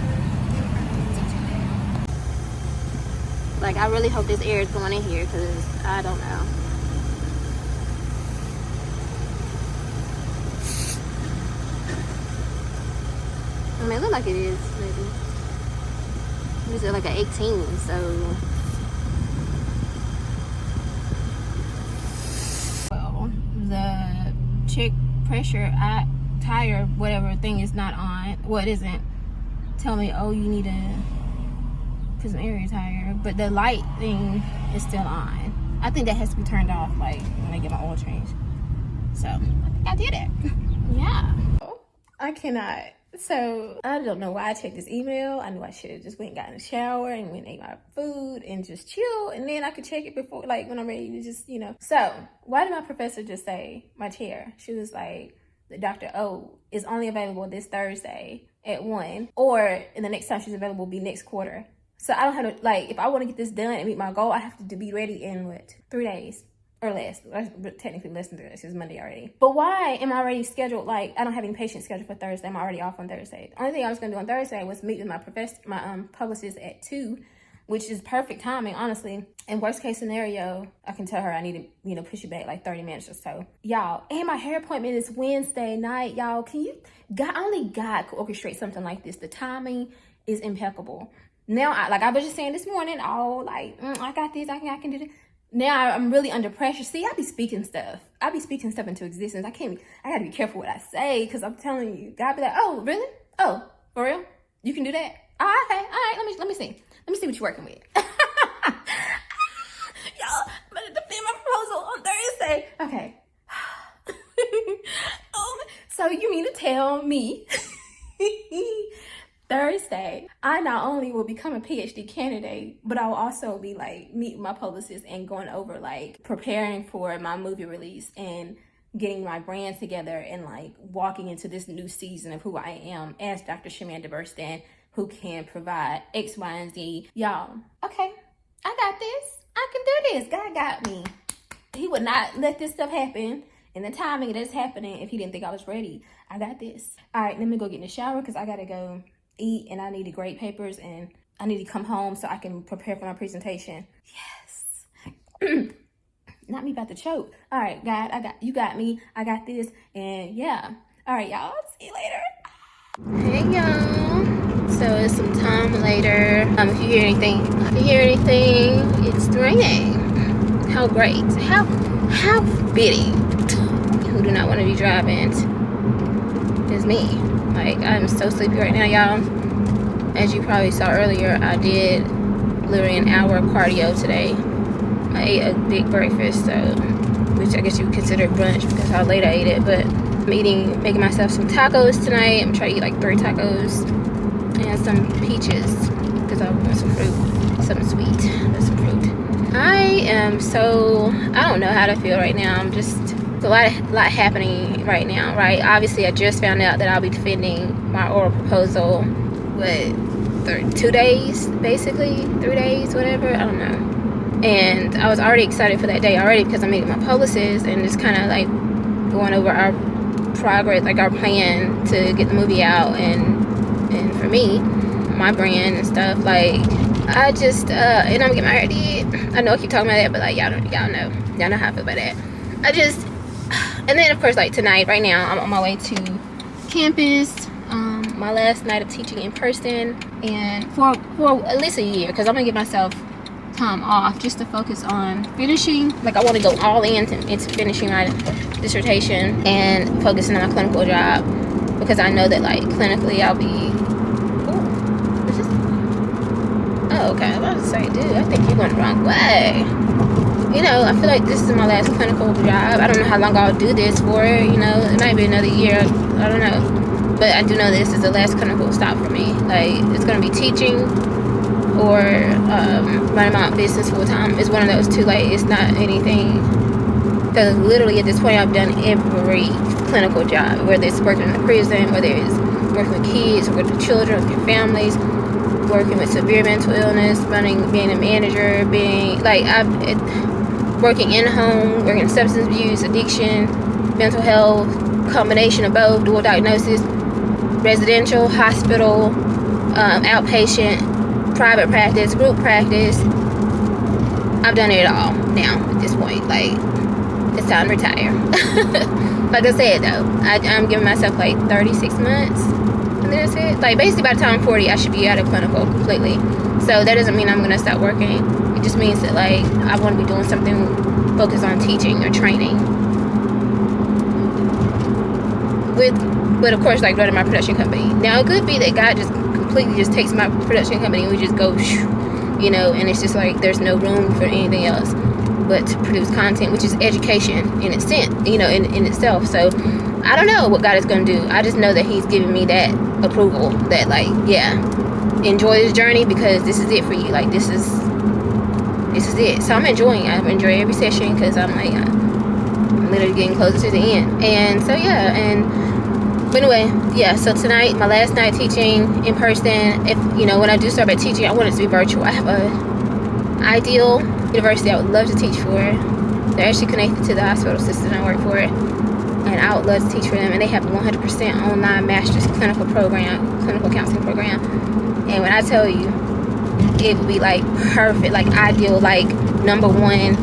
Like, I really hope this air is going in here, because I don't know. I mean, it looks like it is, maybe. It's like an 18, so. Well, the check pressure, tire, whatever thing is not on. Well, it isn't. Tell me, oh, you need to put some air in your tire. But the light thing is still on. I think that has to be turned off, like, when I get my oil change. So, I did it. Yeah. I cannot. So, I don't know why I checked this email. I knew I should have just went and got in the shower and went and ate my food and just chill. And then I could check it before, like, when I'm ready to just, you know. So, why did my professor just say, my chair? She was like, the Dr. O is only available this Thursday at 1. Or, and the next time she's available will be next quarter. So, I don't have to, like, if I want to get this done and meet my goal, I have to be ready in, what, 3 days? Or less, technically less than 3 days, it's Monday already. But why am I already scheduled, like, I don't have any patients scheduled for Thursday, I'm already off on Thursday. The only thing I was gonna do on Thursday was meet with my publicist at 2, which is perfect timing, honestly. In worst case scenario, I can tell her I need to, you know, push it back like 30 minutes or so. Y'all, and my hair appointment is Wednesday night, y'all. Only God could orchestrate something like this. The timing is impeccable. Now, like I was just saying this morning, I got this, I can do this. Now I'm really under pressure. See, I be speaking stuff into existence. I gotta be careful what I say, because I'm telling you, God be like, oh, really? Oh, for real? You can do that? Oh, okay, all right, let me see. Let me see what you're working with. Y'all, I'm gonna defend my proposal on Thursday. Okay. So you mean to tell me Thursday, I not only will become a PhD candidate, but I will also be like meeting my publicist and going over like preparing for my movie release and getting my brand together and like walking into this new season of who I am as Dr. Shamanda Burston, who can provide X, Y, and Z. Y'all, okay, I got this. I can do this. God got me. He would not let this stuff happen in the timing it is happening if he didn't think I was ready. I got this. All right, let me go get in the shower because I gotta go eat and I need to grade papers and I need to come home so I can prepare for my presentation. Yes. Not me about to choke. All right, God, you got me. I got this. And yeah. All right, y'all. See you later. Hey, y'all. So it's some time later. If you hear anything, it's raining. How great. How fitting. Who do not want to be driving is me. Like, I'm so sleepy right now, y'all. As you probably saw earlier, I did literally an hour of cardio today. I ate a big breakfast, which I guess you would consider brunch because how late I ate it. But I'm making myself some tacos tonight. I'm trying to eat like 3 tacos and some peaches because I want some fruit, something sweet, but some fruit. I don't know how to feel right now. I'm just It's a lot happening right now, right? Obviously, I just found out that I'll be defending my oral proposal, 2 days, basically, 3 days, whatever, I don't know. And I was already excited for that day already because I'm meeting my publicist and just kind of like going over our progress, like our plan to get the movie out, and for me, my brand and stuff. Like, I just and I'm getting my hair did. I know I keep talking about that, but like y'all know how I feel about that. And then of course, like tonight, right now, I'm on my way to campus. My last night of teaching in person, and for at least a year, because I'm gonna give myself time off just to focus on finishing. Like, I want to go all into finishing my dissertation and focusing on my clinical job, because I know that like clinically I'll be. Oh, okay. I was about to say, dude, I think you're going the wrong way. You know, I feel like this is my last clinical job. I don't know how long I'll do this for. You know, it might be another year. I don't know. But I do know this is the last clinical stop for me. Like, it's going to be teaching or running my own business full time. It's one of those two. Like, it's not anything. Because literally at this point, I've done every clinical job. Whether it's working in the prison, whether it's working with kids, or with children, with your families, working with severe mental illness, being a manager, working in home, working in substance abuse, addiction, mental health, combination of both, dual diagnosis, residential, hospital, outpatient, private practice, group practice. I've done it all now at this point. Like, it's time to retire. Like I said, though, I'm giving myself like 36 months. And then that's it. Like, basically by the time I'm 40, I should be out of clinical completely. So that doesn't mean I'm going to stop working. It just means that, like, I want to be doing something focused on teaching or training. But of course, like, running my production company. Now, it could be that God just completely just takes my production company and we just go, you know, and it's just like there's no room for anything else but to produce content, which is education in itself, you know, in itself. So I don't know what God is going to do. I just know that He's giving me that approval that, like, yeah, enjoy this journey, because this is it for you. Like, this is it. So I'm enjoying every session, because I'm like, I'm literally getting closer to the end. And so yeah, but anyway, yeah, so tonight, my last night teaching in person. If, you know, when I do start back teaching, I want it to be virtual. I have a ideal university I would love to teach for. They're actually connected to the hospital system I work for, and I would love to teach for them. And they have 100% online master's clinical counseling program. And when I tell you, it would be like perfect, like ideal, like number one.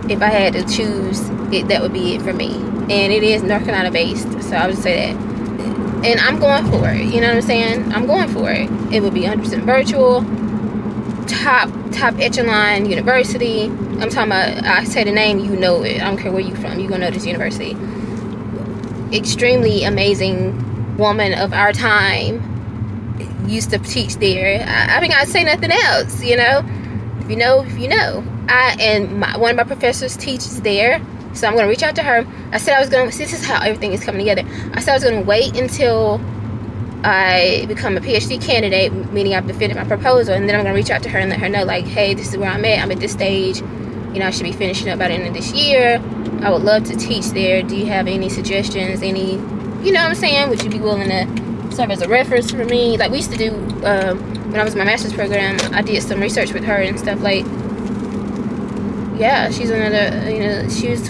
If I had to choose, that would be it for me. And it is North Carolina based, so I would say that. And I'm going for it. You know what I'm saying? I'm going for it. It would be 100% virtual. Top echelon university. I'm talking about, I say the name, you know it. I don't care where you from. You're going to know this university. Extremely amazing woman of our time used to teach there. I mean, I say nothing else, you know. If you know, you know. One of my professors teaches there. So I'm going to reach out to her. I said I was going to, this is how everything is coming together. I said I was going to wait until I become a PhD candidate, meaning I've defended my proposal, and then I'm going to reach out to her and let her know, like, hey, this is where I'm at this stage. You know, I should be finishing up by the end of this year. I would love to teach there. Do you have any suggestions? Any, you know what I'm saying? Would you be willing to serve as a reference for me? Like, we used to do, when I was in my master's program, I did some research with her and stuff. Like, yeah, she's another, you know, she was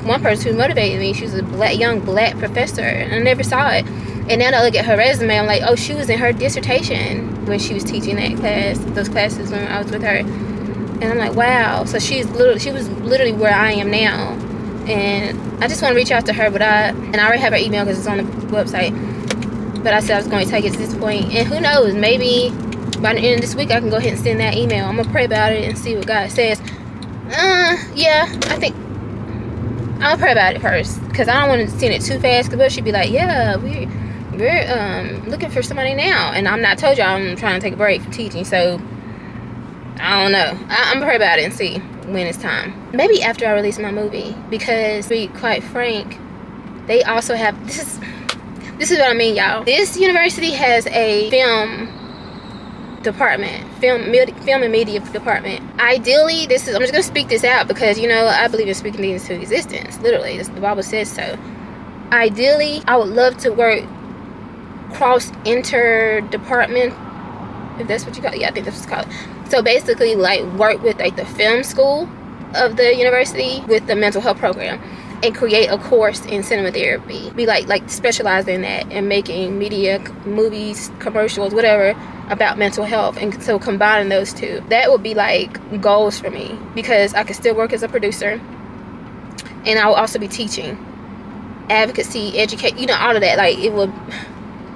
one person who motivated me. She was a young black professor, and I never saw it. And now that I look at her resume, I'm like, oh, she was in her dissertation when she was teaching those classes when I was with her. And I'm like, wow. So she was literally where I am now. And I just want to reach out to her, and I already have her email because it's on the website. But I said I was going to take it to this point. And who knows, maybe by the end of this week I can go ahead and send that email. I'm going to pray about it and see what God says. Yeah, I think I'll pray about it first, because I don't want to send it too fast, because she'd be like, yeah, we're looking for somebody now, and I'm not told y'all I'm trying to take a break from teaching, so I don't know. I'm gonna pray about it and see when it's time. Maybe after I release my movie, because to be quite frank, they also have, this is what I mean, y'all. This university has a film department, film and media department. Ideally, I'm just gonna speak this out because I believe in speaking things into existence. Literally, the Bible says so. Ideally, I would love to work cross inter-department, if that's what you call it. Yeah, I think that's what it's called. So basically, like, work with like the film school of the university with the mental health program and create a course in cinema therapy. Be like specialized in that and making media, movies, commercials, whatever about mental health. And so combining those two, that would be like goals for me, because I could still work as a producer and I will also be teaching, advocacy, educate, all of that. Like,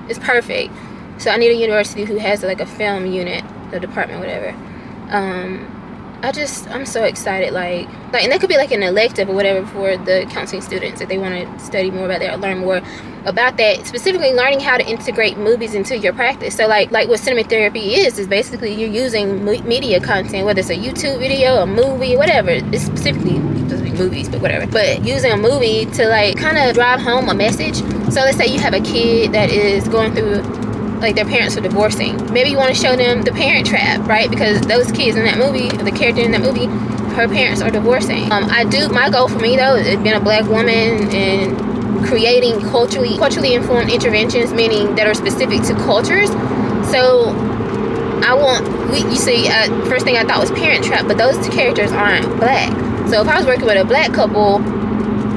it's perfect. So I need a university who has like a film unit, a department, whatever. I'm so excited, like, and that could be like an elective or whatever for the counseling students if they want to study more about that or learn more about that, specifically learning how to integrate movies into your practice. So like what cinema therapy is basically you're using media content, whether it's a YouTube video, a movie, whatever. It's specifically supposed to be movies, but whatever. But using a movie to like kind of drive home a message. So let's say you have a kid that is going through, like, their parents are divorcing. Maybe you want to show them the Parent Trap, right? Because those kids in that movie, the character in that movie, her parents are divorcing. My goal for me though is being a black woman and creating culturally informed interventions, meaning that are specific to cultures. So first thing I thought was Parent Trap, but those two characters aren't black. So if I was working with a black couple,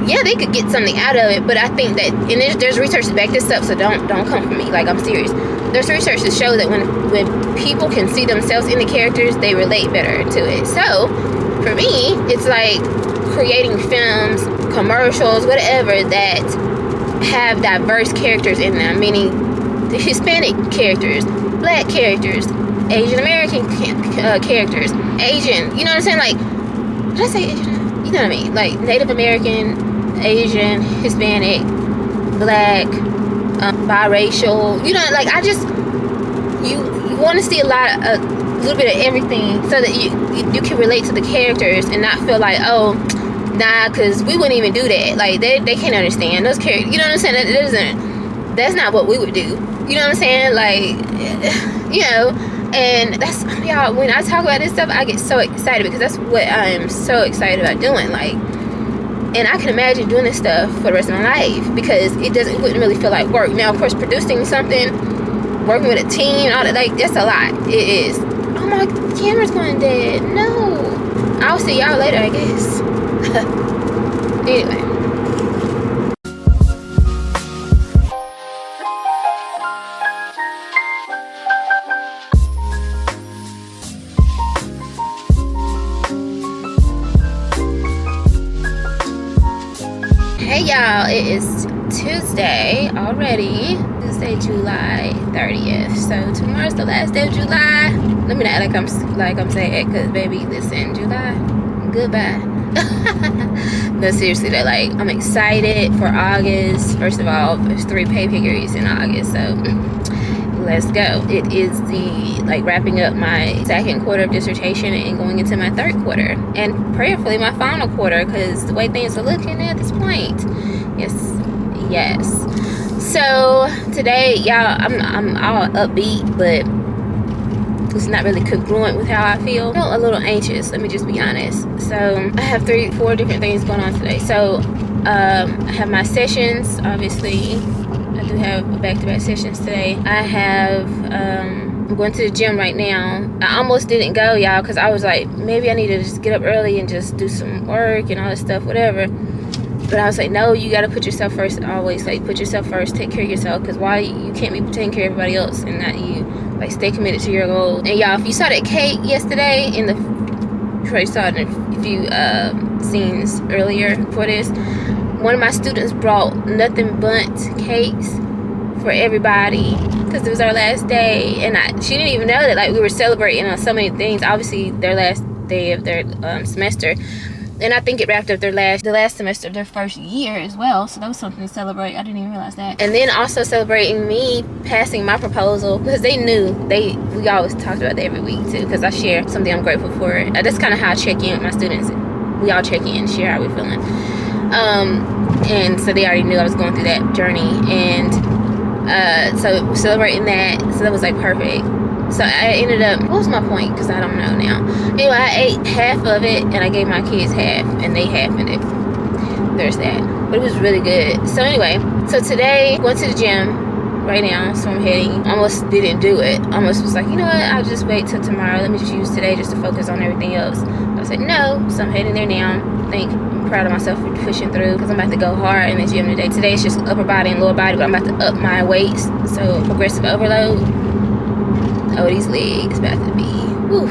yeah, they could get something out of it, but I think that, and there's research to back this up, so don't come for me, like, I'm serious. There's research to show that when people can see themselves in the characters, they relate better to it. So for me, it's like creating films, commercials, whatever, that have diverse characters in them, meaning the Hispanic characters, black characters, Asian American characters, Asian, you know what I'm saying? Like, did I say Asian? You know what I mean? Like Native American, Asian, Hispanic, black, biracial, like, you want to see a little bit of everything so that you can relate to the characters and not feel like, oh, nah, because we wouldn't even do that. Like, they can't understand those characters, you know what I'm saying? That's not what we would do, you know what I'm saying? Like, and that's, y'all, when I talk about this stuff, I get so excited because that's what I am so excited about doing, like. And I can imagine doing this stuff for the rest of my life because it wouldn't really feel like work. Now, of course, producing something, working with a team, all that, like, that's a lot. It is. Oh, my camera's going dead. No. I'll see y'all later, I guess. Anyway. Hey y'all, it is Tuesday already. Tuesday, July 30th. So tomorrow's the last day of July. Let me not act like I'm saying it, because baby, listen, July, goodbye. No, seriously though, like, I'm excited for August. First of all, there's 3 pay periods in August, so let's go. It is wrapping up my second quarter of dissertation and going into my third quarter, and prayerfully my final quarter, because the way things are looking at this point. Yes. So today, y'all, I'm all upbeat, but it's not really congruent with how I feel. I feel a little anxious, let me just be honest. So I have 3-4 different things going on today. So I have my sessions, obviously. I do have back-to-back sessions today. I'm going to the gym right now. I almost didn't go, y'all, because I was like, maybe I need to just get up early and just do some work and all this stuff, whatever. But I was like, no, you got to put yourself first always. Like, put yourself first, take care of yourself, because why you can't be taking care of everybody else and not you. Like, stay committed to your goal. And y'all, if you saw that cake yesterday you probably saw it in a few scenes earlier for this, one of my students brought nothing but cakes for everybody because it was our last day, and she didn't even know that, like, we were celebrating on so many things. Obviously their last day of their semester, and I think it wrapped up the last semester of their first year as well, so that was something to celebrate. I didn't even realize that. And then also celebrating me passing my proposal, because they knew, we always talked about that every week too, because I share something I'm grateful for. That's kind of how I check in with my students. We all check in, share how we're feeling. And so they already knew I was going through that journey, and so celebrating that, so that was like perfect. So I ended up, what was my point? Because I don't know now. Anyway, I ate half of it and I gave my kids half and they half in it. There's that. But it was really good. So anyway, so today, went to the gym right now, so I'm heading. Almost didn't do it. Almost was like, you know what, I'll just wait till tomorrow. Let me just use today just to focus on everything else. I said no, so I'm heading there now. I'm proud of myself for pushing through because I'm about to go hard in the gym today. Today is just upper body and lower body, but I'm about to up my weights. So progressive overload. Oh, these legs about to be woof.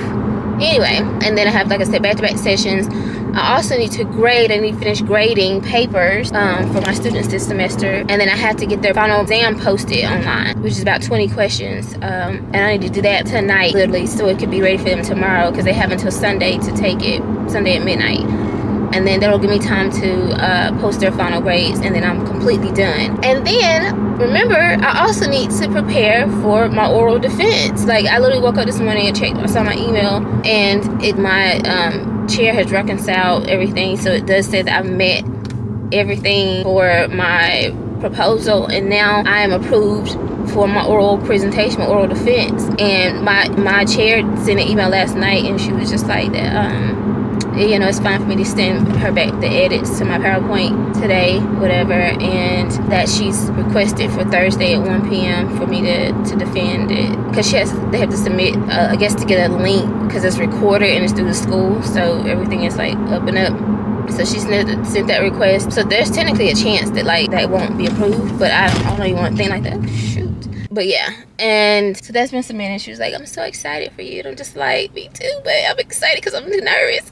Anyway, and then I have, like I said, back-to-back sessions. I also need to grade. I need to finish grading papers for my students this semester. And then I have to get their final exam posted online, which is about 20 questions. And I need to do that tonight, literally, so it could be ready for them tomorrow because they have until Sunday to take it, Sunday at midnight. And then that'll give me time to post their final grades, and then I'm completely done. And then, remember, I also need to prepare for my oral defense. Like, I literally woke up this morning and checked, I saw my email, and my chair has reconciled everything, so it does say that I've met everything for my proposal, and now I am approved for my oral presentation, my oral defense. And my chair sent an email last night, and she was just like that, you know, it's fine for me to send her back the edits to my PowerPoint today, whatever, and that she's requested for Thursday at 1 p.m. for me to defend it, because they have to submit, I guess, to get a link, because it's recorded and it's through the school, so everything is like up and up. So she sent that request. So there's technically a chance that like that won't be approved, but I don't know you want to think like that. Shoot. But yeah, and so that's been submitted. She was like, I'm so excited for you. And I'm just like, me too, but I'm excited because I'm nervous.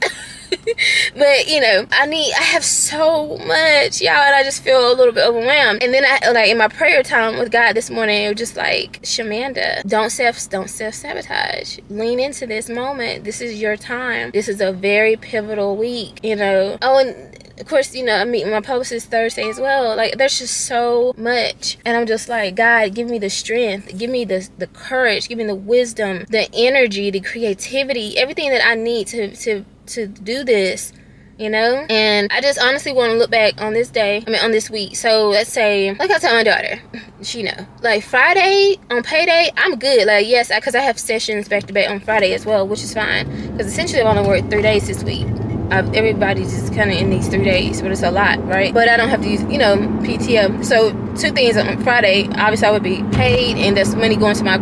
But you know, I have so much, y'all, and I just feel a little bit overwhelmed. And then I, like, in my prayer time with God this morning, it was just like, Shamanda, don't self-sabotage. Lean into this moment. This is your time. This is a very pivotal week, you know. Oh, and of course, you know, I'm meeting my publicist Thursday as well. Like, there's just so much. And I'm just like, God, give me the strength. Give me the courage. Give me the wisdom, the energy, the creativity, everything that I need to do this, you know. And I just honestly want to look back on this day, on this week. So let's say, like I tell my daughter, she know, like Friday on payday, I'm good. Like, yes, because I have sessions back to back on Friday as well, which is fine, because essentially I've only worked 3 days this week. Everybody's just kind of in these 3 days, but it's a lot, right? But I don't have to use, you know, PTO. So 2 things on Friday, obviously I would be paid, and there's money going to my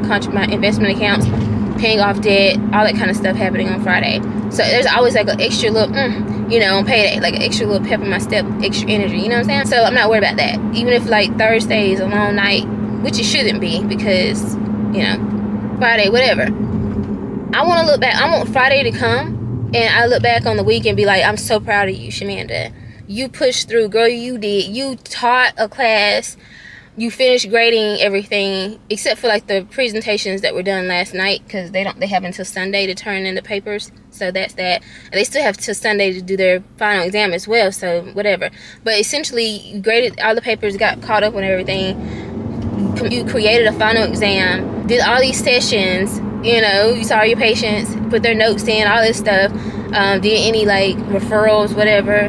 investment accounts, paying off debt, all that kind of stuff happening on Friday. So there's always like an extra little, you know, on payday, like an extra little pep in my step, extra energy, you know what I'm saying? So I'm not worried about that. Even if like Thursday is a long night, which it shouldn't be, because, you know, Friday, whatever. I want to look back, I want Friday to come, and I look back on the week and be like, I'm so proud of you, Shamanda. You pushed through, girl, you did. You taught a class. You finished grading everything except for like the presentations that were done last night, because they have until Sunday to turn in the papers. So that's that. And they still have till Sunday to do their final exam as well, so whatever. But essentially, you graded all the papers, got caught up on everything. You created a final exam, did all these sessions, you know, you saw your patients, put their notes in, all this stuff, did any like referrals, whatever.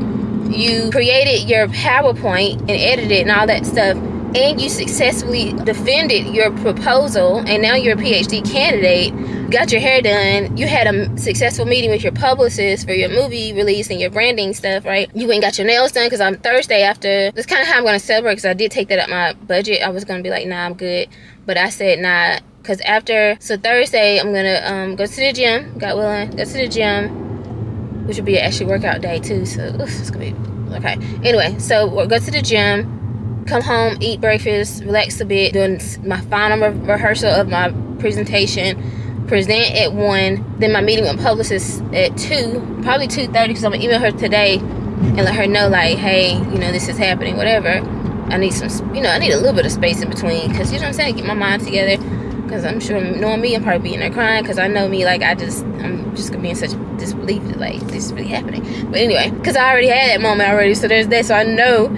You created your PowerPoint and edited it and all that stuff, and you successfully defended your proposal, and now you're a PhD candidate, got your hair done, you had a successful meeting with your publicist for your movie release and your branding stuff, right? You went and got your nails done, because on Thursday after, that's kind of how I'm going to celebrate, because I did take that out my budget. I was going to be like, nah, I'm good, but I said nah, because after, so Thursday I'm going to go to the gym, God willing, go to the gym, which will be an actually workout day too, so it's going to be, okay. Anyway, so we'll go to the gym, come home, eat breakfast, relax a bit, doing my final rehearsal of my presentation, present at 1, then my meeting with Publicist at 2, probably 2:30, because I'm going to email her today and let her know, like, hey, you know, this is happening, whatever. I need some, you know, I need a little bit of space in between, because, you know what I'm saying, get my mind together, because I'm sure, knowing me, I'm probably be in there crying, because I know me, like, I'm just going to be in such disbelief that, like, this is really happening. But anyway, because I already had that moment already, so there's that, so I know.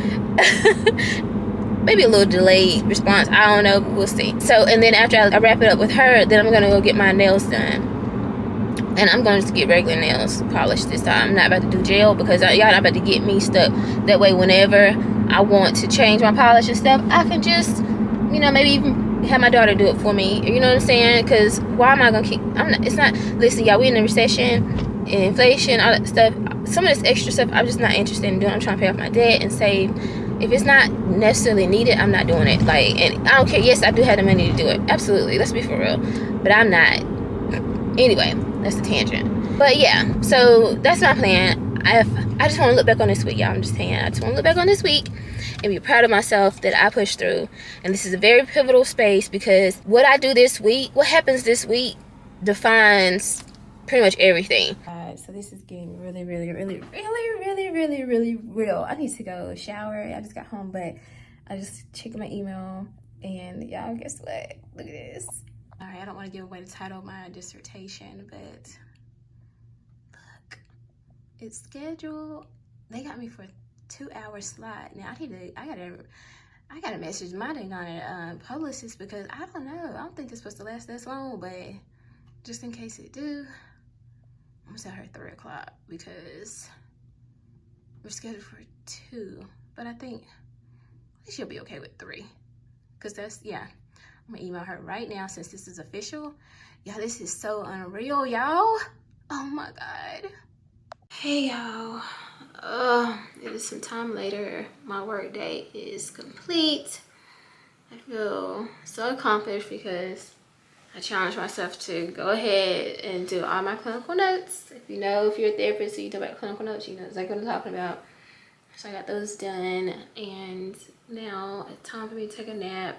Maybe a little delayed response, I don't know, we'll see. So, and then after I wrap it up with her, then I'm gonna go get my nails done. And I'm going to get regular nails polished this time. I'm not about to do gel, because y'all not about to get me stuck. That way, whenever I want to change my polish and stuff, I can just, you know, maybe even have my daughter do it for me. You know what I'm saying? Because why am I gonna keep? It's not. Listen, y'all, we in a recession, and inflation, all that stuff. Some of this extra stuff, I'm just not interested in doing. I'm trying to pay off my debt and save. If it's not necessarily needed, I'm not doing it. Like, and I don't care. Yes, I do have the money to do it. Absolutely. Let's be for real. But I'm not. Anyway, that's a tangent. But yeah, so that's my plan. I just want to look back on this week, y'all. I'm just saying, I just want to look back on this week and be proud of myself that I pushed through. And this is a very pivotal space, because what I do this week, what happens this week, defines pretty much everything. So this is getting really real. I need to go shower. I just got home, but I just checked my email, and y'all, guess what? Look at this. All right, I don't want to give away the title of my dissertation, but look, it's scheduled. They got me for a 2-hour slot. Now I gotta message my dang on it, Publicist, because I don't know. I don't think it's supposed to last this long, but just in case it do, I'm gonna tell her 3 o'clock, because we're scheduled for 2, but I think she'll be okay with 3, because that's, yeah. I'm gonna email her right now since this is official. Y'all, this is so unreal, y'all. Oh my God. Hey, y'all. It is some time later. My work day is complete. I feel so accomplished because I challenged myself to go ahead and do all my clinical notes. If you're a therapist, so you know about clinical notes, you know exactly what I'm talking about. So I got those done, and now it's time for me to take a nap.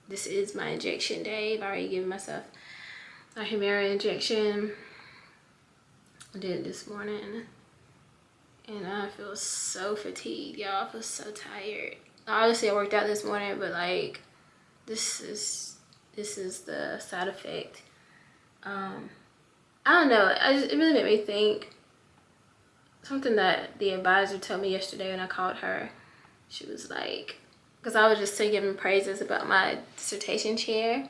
This is my injection day. I've already given myself a Humira injection. I did it this morning, and I feel so fatigued, y'all. I feel so tired. Obviously, I worked out this morning, but like, this is the side effect. I don't know. It really made me think. Something that the advisor told me yesterday when I called her. She was like, because I was just singing praises about my dissertation chair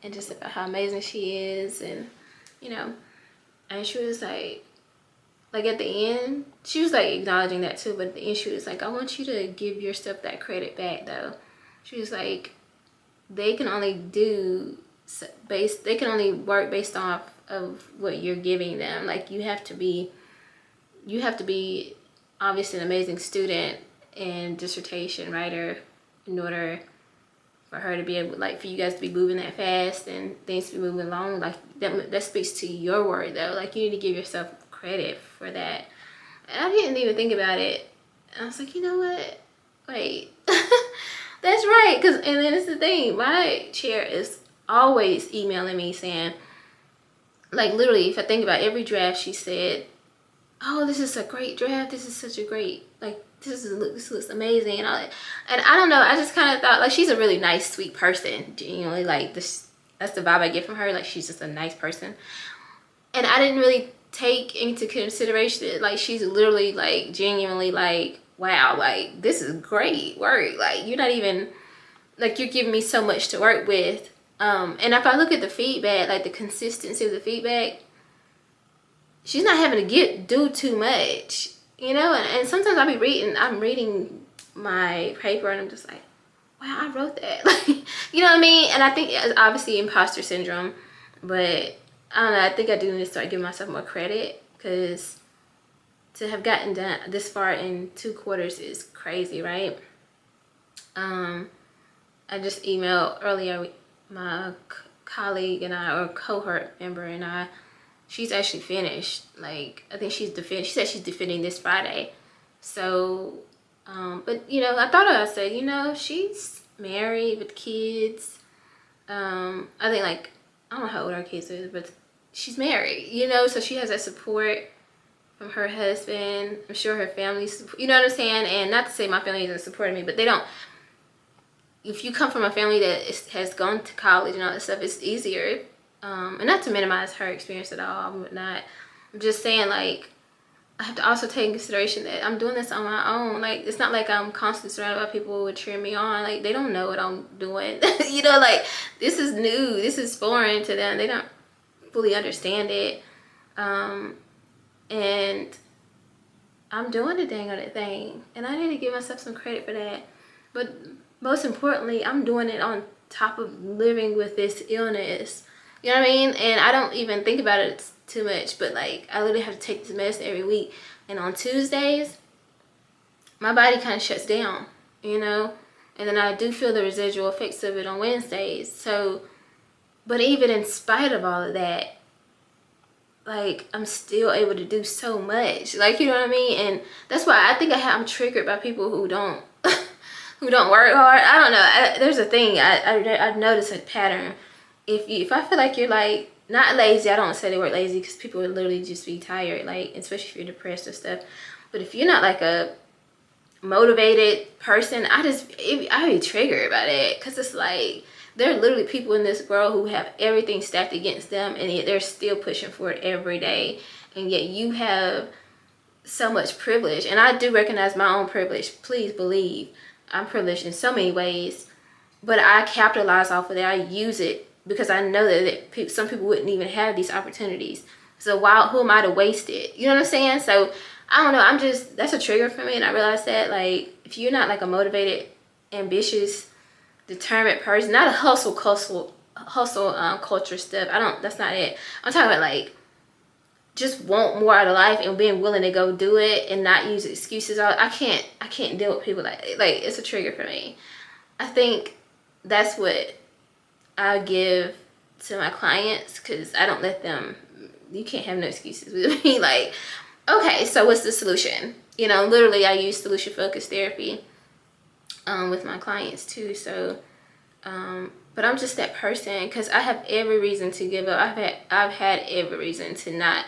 and just about how amazing she is, and and she was like at the end, she was like acknowledging that too, but at the end she was like, I want you to give yourself that credit back though. She was like, they can only work based off of what you're giving them. Like, you have to be obviously an amazing student and dissertation writer in order for her to be able, like, for you guys to be moving that fast and things to be moving along. Like, that speaks to your work though. Like, you need to give yourself credit for that. And I didn't even think about it. I was like, you know what? Wait. That's right. And then it's the thing. My chair is always emailing me saying, like, literally, if I think about every draft, she said, oh, this is a great draft. This is such a great, like, this looks amazing. And I don't know. I just kind of thought, like, she's a really nice, sweet person. Genuinely, like, that's the vibe I get from her. Like, she's just a nice person. And I didn't really take into consideration, like, she's literally, like, genuinely, like, wow, like, this is great work. Like, you're not even, like, you're giving me so much to work with. And if I look at the feedback, like, the consistency of the feedback, she's not having to do too much, and sometimes I'm reading my paper and I'm just like, wow, I wrote that. Like, you know what I mean? And I think it's obviously imposter syndrome, but I don't know, I think I do need to start giving myself more credit, because to have gotten done this far in 2 quarters is crazy, right? I just emailed earlier my colleague and I, or cohort member and I, she's actually finished. Like, I think she said she's defending this Friday. So, but I thought I said, she's married with kids. I think, like, I don't know how old our kids are, but she's married, so she has that support from her husband. I'm sure her family, you know what I'm saying? And not to say my family isn't supporting me, but they don't. If you come from a family that has gone to college and all that stuff, it's easier. And not to minimize her experience at all, I'm just saying, like, I have to also take in consideration that I'm doing this on my own. Like, it's not like I'm constantly surrounded by people who would cheer me on. Like, they don't know what I'm doing. Like, this is new. This is foreign to them. They don't fully understand it. And I'm doing the dang on it thing. And I need to give myself some credit for that. But most importantly, I'm doing it on top of living with this illness. You know what I mean? And I don't even think about it too much, but like I literally have to take this medicine every week. And on Tuesdays, my body kind of shuts down, you know? And then I do feel the residual effects of it on Wednesdays. So, but even in spite of all of that, like I'm still able to do so much. Like, you know what I mean? And that's why I think I'm triggered by people who don't who don't work hard. I don't know. There's a thing. I've noticed a pattern. If I feel like you're like not lazy, I don't say the word lazy because people would literally just be tired, like especially if you're depressed or stuff. But if you're not like a motivated person, I be triggered by that, because it's like there are literally people in this world who have everything stacked against them, and yet they're still pushing for it every day. And yet you have so much privilege, and I do recognize my own privilege. Please believe I'm privileged in so many ways, but I capitalize off of it. I use it because I know that some people wouldn't even have these opportunities. So who am I to waste it? You know what I'm saying? So I don't know. That's a trigger for me, and I realize that like if you're not like a motivated, ambitious, determined person, not a hustle culture stuff. That's not it. I'm talking about like just want more out of life and being willing to go do it and not use excuses. I can't deal with people like it's a trigger for me. I think that's what I give to my clients, because I don't let them. You can't have no excuses with me. Like, okay, so what's the solution? You know, literally, I use solution focused therapy with my clients too. So, but I'm just that person, because I have every reason to give up. I've had every reason to not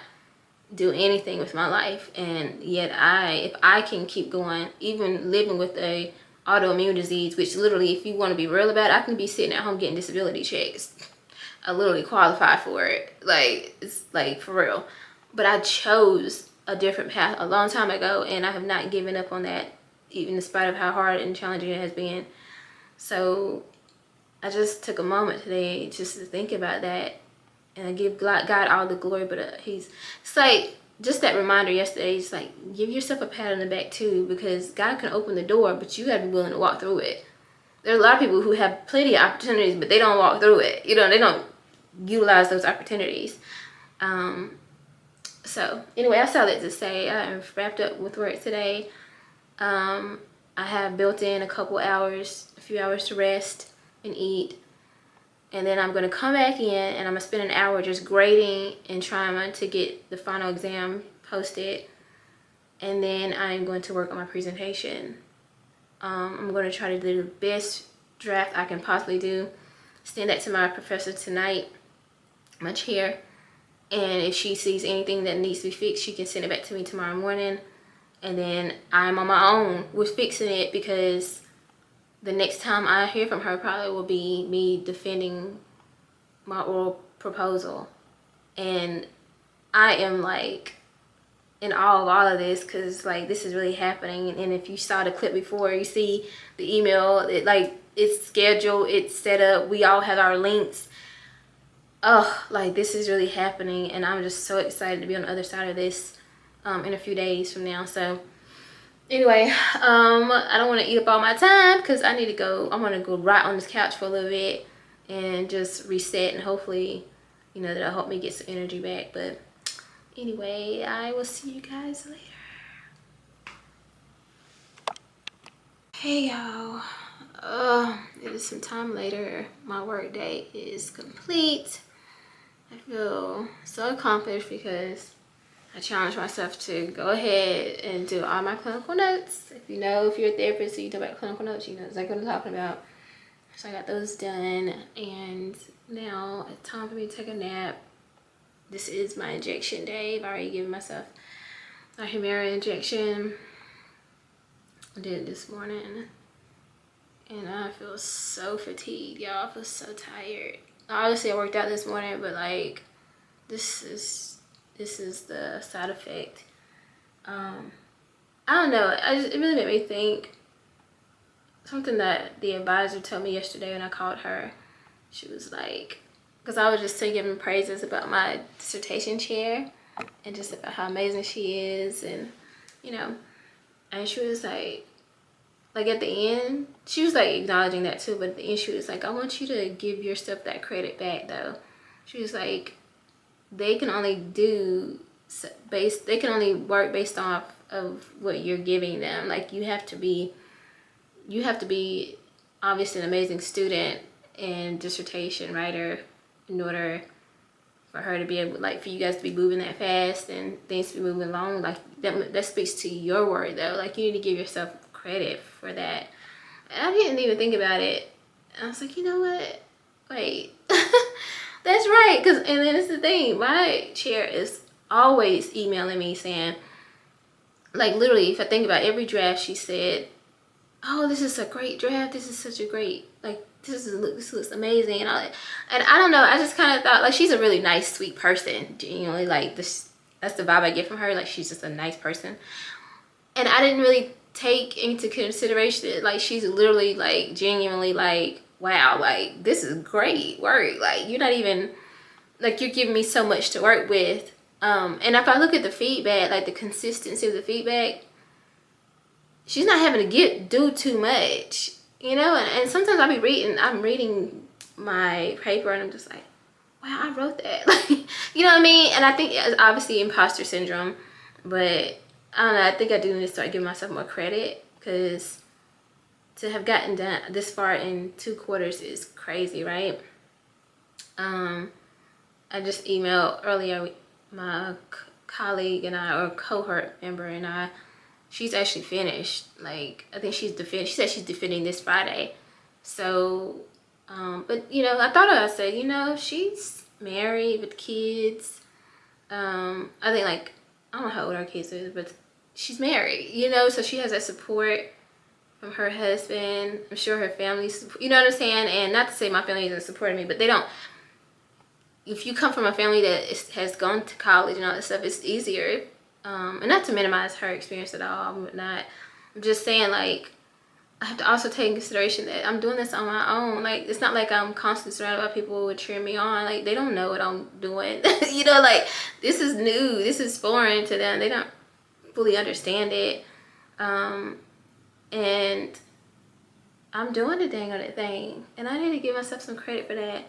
do anything with my life, and yet if I can keep going, even living with a autoimmune disease, which literally, if you want to be real about it, I can be sitting at home getting disability checks. I literally qualify for it. Like, it's like for real. But I chose a different path a long time ago, and I have not given up on that, even in spite of how hard and challenging it has been. So I just took a moment today just to think about that, and I give God all the glory. But it's like just that reminder yesterday. It's like, give yourself a pat on the back too, because God can open the door, but you got to be willing to walk through it. There's a lot of people who have plenty of opportunities, but they don't walk through it. You know, they don't utilize those opportunities. So anyway, that's all that to say. I'm wrapped up with work today. I have built in a few hours to rest and eat. And then I'm going to come back in, and I'm going to spend an hour just grading and trying to get the final exam posted. And then I'm going to work on my presentation. I'm going to try to do the best draft I can possibly do. Send that to my professor tonight, my chair. And if she sees anything that needs to be fixed, she can send it back to me tomorrow morning. And then I'm on my own with fixing it, because the next time I hear from her probably will be me defending my oral proposal. And I am like in awe of all of this, because like this is really happening. And if you saw the clip before, you see the email, it's scheduled, it's set up, we all have our links. Oh, like this is really happening, and I'm just so excited to be on the other side of this in a few days from now. So anyway, I don't want to eat up all my time, because I need to go. I want to go right on this couch for a little bit and just reset, and hopefully, you know, that'll help me get some energy back. But anyway, I will see you guys later. Hey y'all, it is some time later. My work day is complete. I feel so accomplished because I challenged myself to go ahead and do all my clinical notes. If you're a therapist, so you know about clinical notes, you know exactly what I'm talking about. So I got those done, and now it's time for me to take a nap. This is my injection day. I've already given myself a Humira injection. I did it this morning, and I feel so fatigued, y'all. I feel so tired. Obviously, I worked out this morning, but like, this is the side effect. I don't know. It really made me think. Something that the advisor told me yesterday when I called her. She was like, because I was just singing praises about my dissertation chair and just about how amazing she is, and you know, and she was like, like at the end, she was like acknowledging that too, but at the end she was like, I want you to give yourself that credit back though. She was like, they can only work based off of what you're giving them. Like you have to be obviously an amazing student and dissertation writer in order for her to be able, like, for you guys to be moving that fast and things to be moving along. Like that speaks to your work though. Like you need to give yourself credit for that. And I didn't even think about it. I was like, you know what? Wait, that's right. And then it's the thing, my chair is always emailing me saying, like literally, if I think about every draft, she said, oh, this is a great draft. This is such a great, like, this looks amazing. And I don't know, I just kind of thought, like, she's a really nice, sweet person. Genuinely, like, that's the vibe I get from her. Like, she's just a nice person. And I didn't really take into consideration that, like, she's literally, like, genuinely, like, wow, like, this is great work. Like, you're not even, like, you're giving me so much to work with. And if I look at the feedback, like, the consistency of the feedback, she's not having to do too much, you know. And sometimes I'm reading my paper and I'm just like, wow, I wrote that. Like, you know what I mean? And I think it's obviously imposter syndrome, but I don't know, I think I do need to start giving myself more credit, because to have gotten done this far in 2 quarters is crazy, right? I just emailed earlier my colleague and I, or cohort member and I, she's actually finished. Like, I think she said she's defending this Friday. So, but, you know, I thought I said, you know, she's married with kids. I think, like, I don't know how old her kids are, but she's married, you know, so she has that support from her husband. I'm sure her family's, you know what I'm saying? And not to say my family isn't supporting me, but they don't. If you come from a family that has gone to college and all that stuff, it's easier. And not to minimize her experience at all, I'm just saying, like, I have to also take in consideration that I'm doing this on my own. Like, it's not like I'm constantly surrounded by people who would cheer me on. Like, they don't know what I'm doing. You know, like, this is new. This is foreign to them. They don't fully understand it. And I'm doing the dang on that thing. And I need to give myself some credit for that.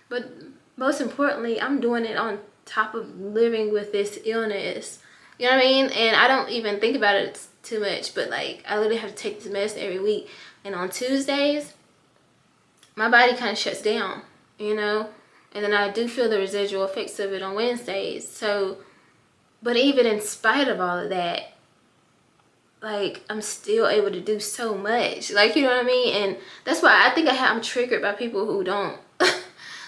But most importantly, I'm doing it on top of living with this illness. You know what I mean? And I don't even think about it too much, but, like, I literally have to take this medicine every week. And on Tuesdays, my body kind of shuts down, you know? And then I do feel the residual effects of it on Wednesdays. So, but even in spite of all of that, like, I'm still able to do so much. Like, you know what I mean? And that's why I think I'm triggered by people who don't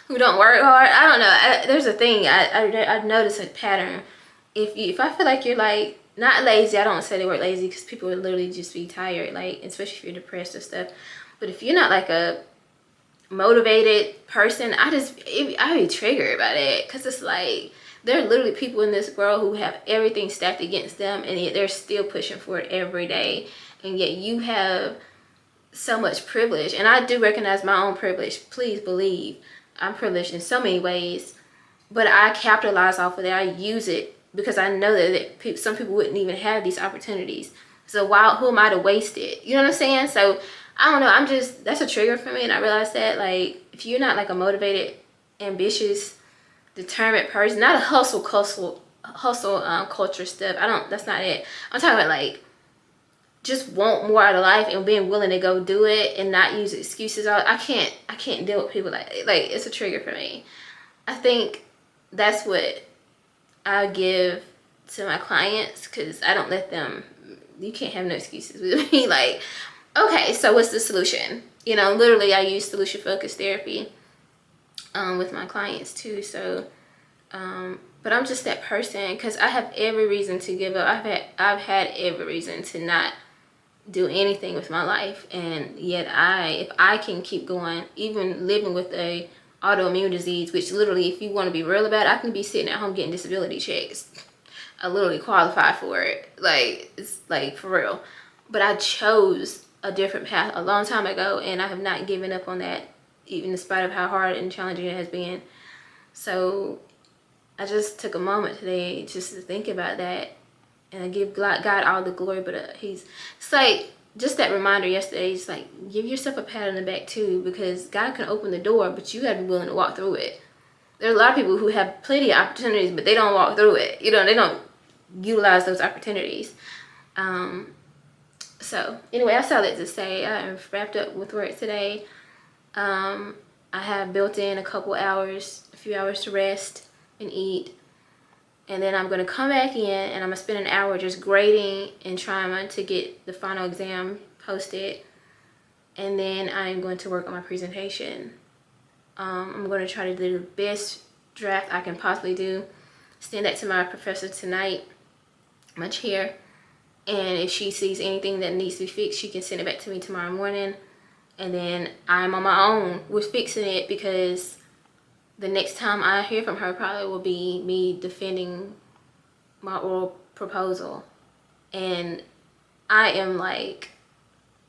who don't work hard. I don't know. There's a thing. I've noticed a pattern. If I feel like you're, like, not lazy, I don't say the word lazy because people would literally just be tired, like, especially if you're depressed or stuff. But if you're not, like, a motivated person, I be triggered by that, because it's like, there are literally people in this world who have everything stacked against them, and yet they're still pushing for it every day. And yet you have so much privilege. And I do recognize my own privilege. Please believe I'm privileged in so many ways, but I capitalize off of it. I use it because I know that some people wouldn't even have these opportunities. So who am I to waste it? You know what I'm saying? So I don't know. That's a trigger for me. And I realize that, like, if you're not, like, a motivated, ambitious, determined person, not a hustle culture stuff. That's not it. I'm talking about, like, just want more out of life and being willing to go do it and not use excuses. I can't deal with people like it's a trigger for me. I think that's what I give to my clients, because I don't let them, you can't have no excuses with me. Like, okay, so what's the solution? You know, literally I use solution focused therapy with my clients too. So but I'm just that person, because I have every reason to give up. I've had every reason to not do anything with my life, and yet if I can keep going, even living with a autoimmune disease, which literally, if you want to be real about it, I can be sitting at home getting disability checks. I literally qualify for it. Like, it's like for real. But I chose a different path a long time ago, and I have not given up on that, even in spite of how hard and challenging it has been. So I just took a moment today just to think about that, and I give God all the glory. But it's like, just that reminder yesterday, just like give yourself a pat on the back too, because God can open the door, but you gotta be willing to walk through it. There's a lot of people who have plenty of opportunities, but they don't walk through it. You know, they don't utilize those opportunities. So anyway, I saw that to say I'm wrapped up with work today. I have built in a few hours to rest and eat. And then I'm going to come back in and I'm going to spend an hour just grading and trying to get the final exam posted. And then I'm going to work on my presentation. I'm going to try to do the best draft I can possibly do. Send that to my professor tonight, my chair. And if she sees anything that needs to be fixed, she can send it back to me tomorrow morning. And then I'm on my own with fixing it, because the next time I hear from her probably will be me defending my oral proposal. And I am like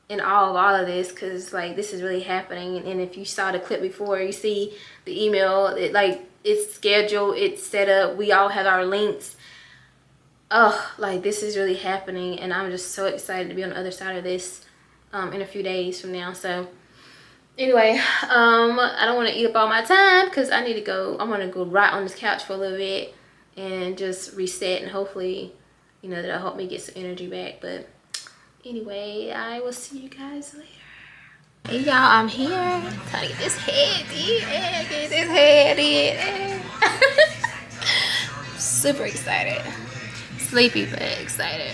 in awe of all of this, because like this is really happening. And if you saw the clip before, you see the email, it's scheduled, it's set up, we all have our links. Oh, like this is really happening, and I'm just so excited to be on the other side of this in a few days from now. So anyway, I don't want to eat up all my time, because I need to go. I want to go right on this couch for a little bit and just reset, and hopefully, you know, that'll help me get some energy back. But anyway, I will see you guys later. Hey y'all, I'm here. Trying to get this head in. Get this head in. Super excited. Sleepy, but excited.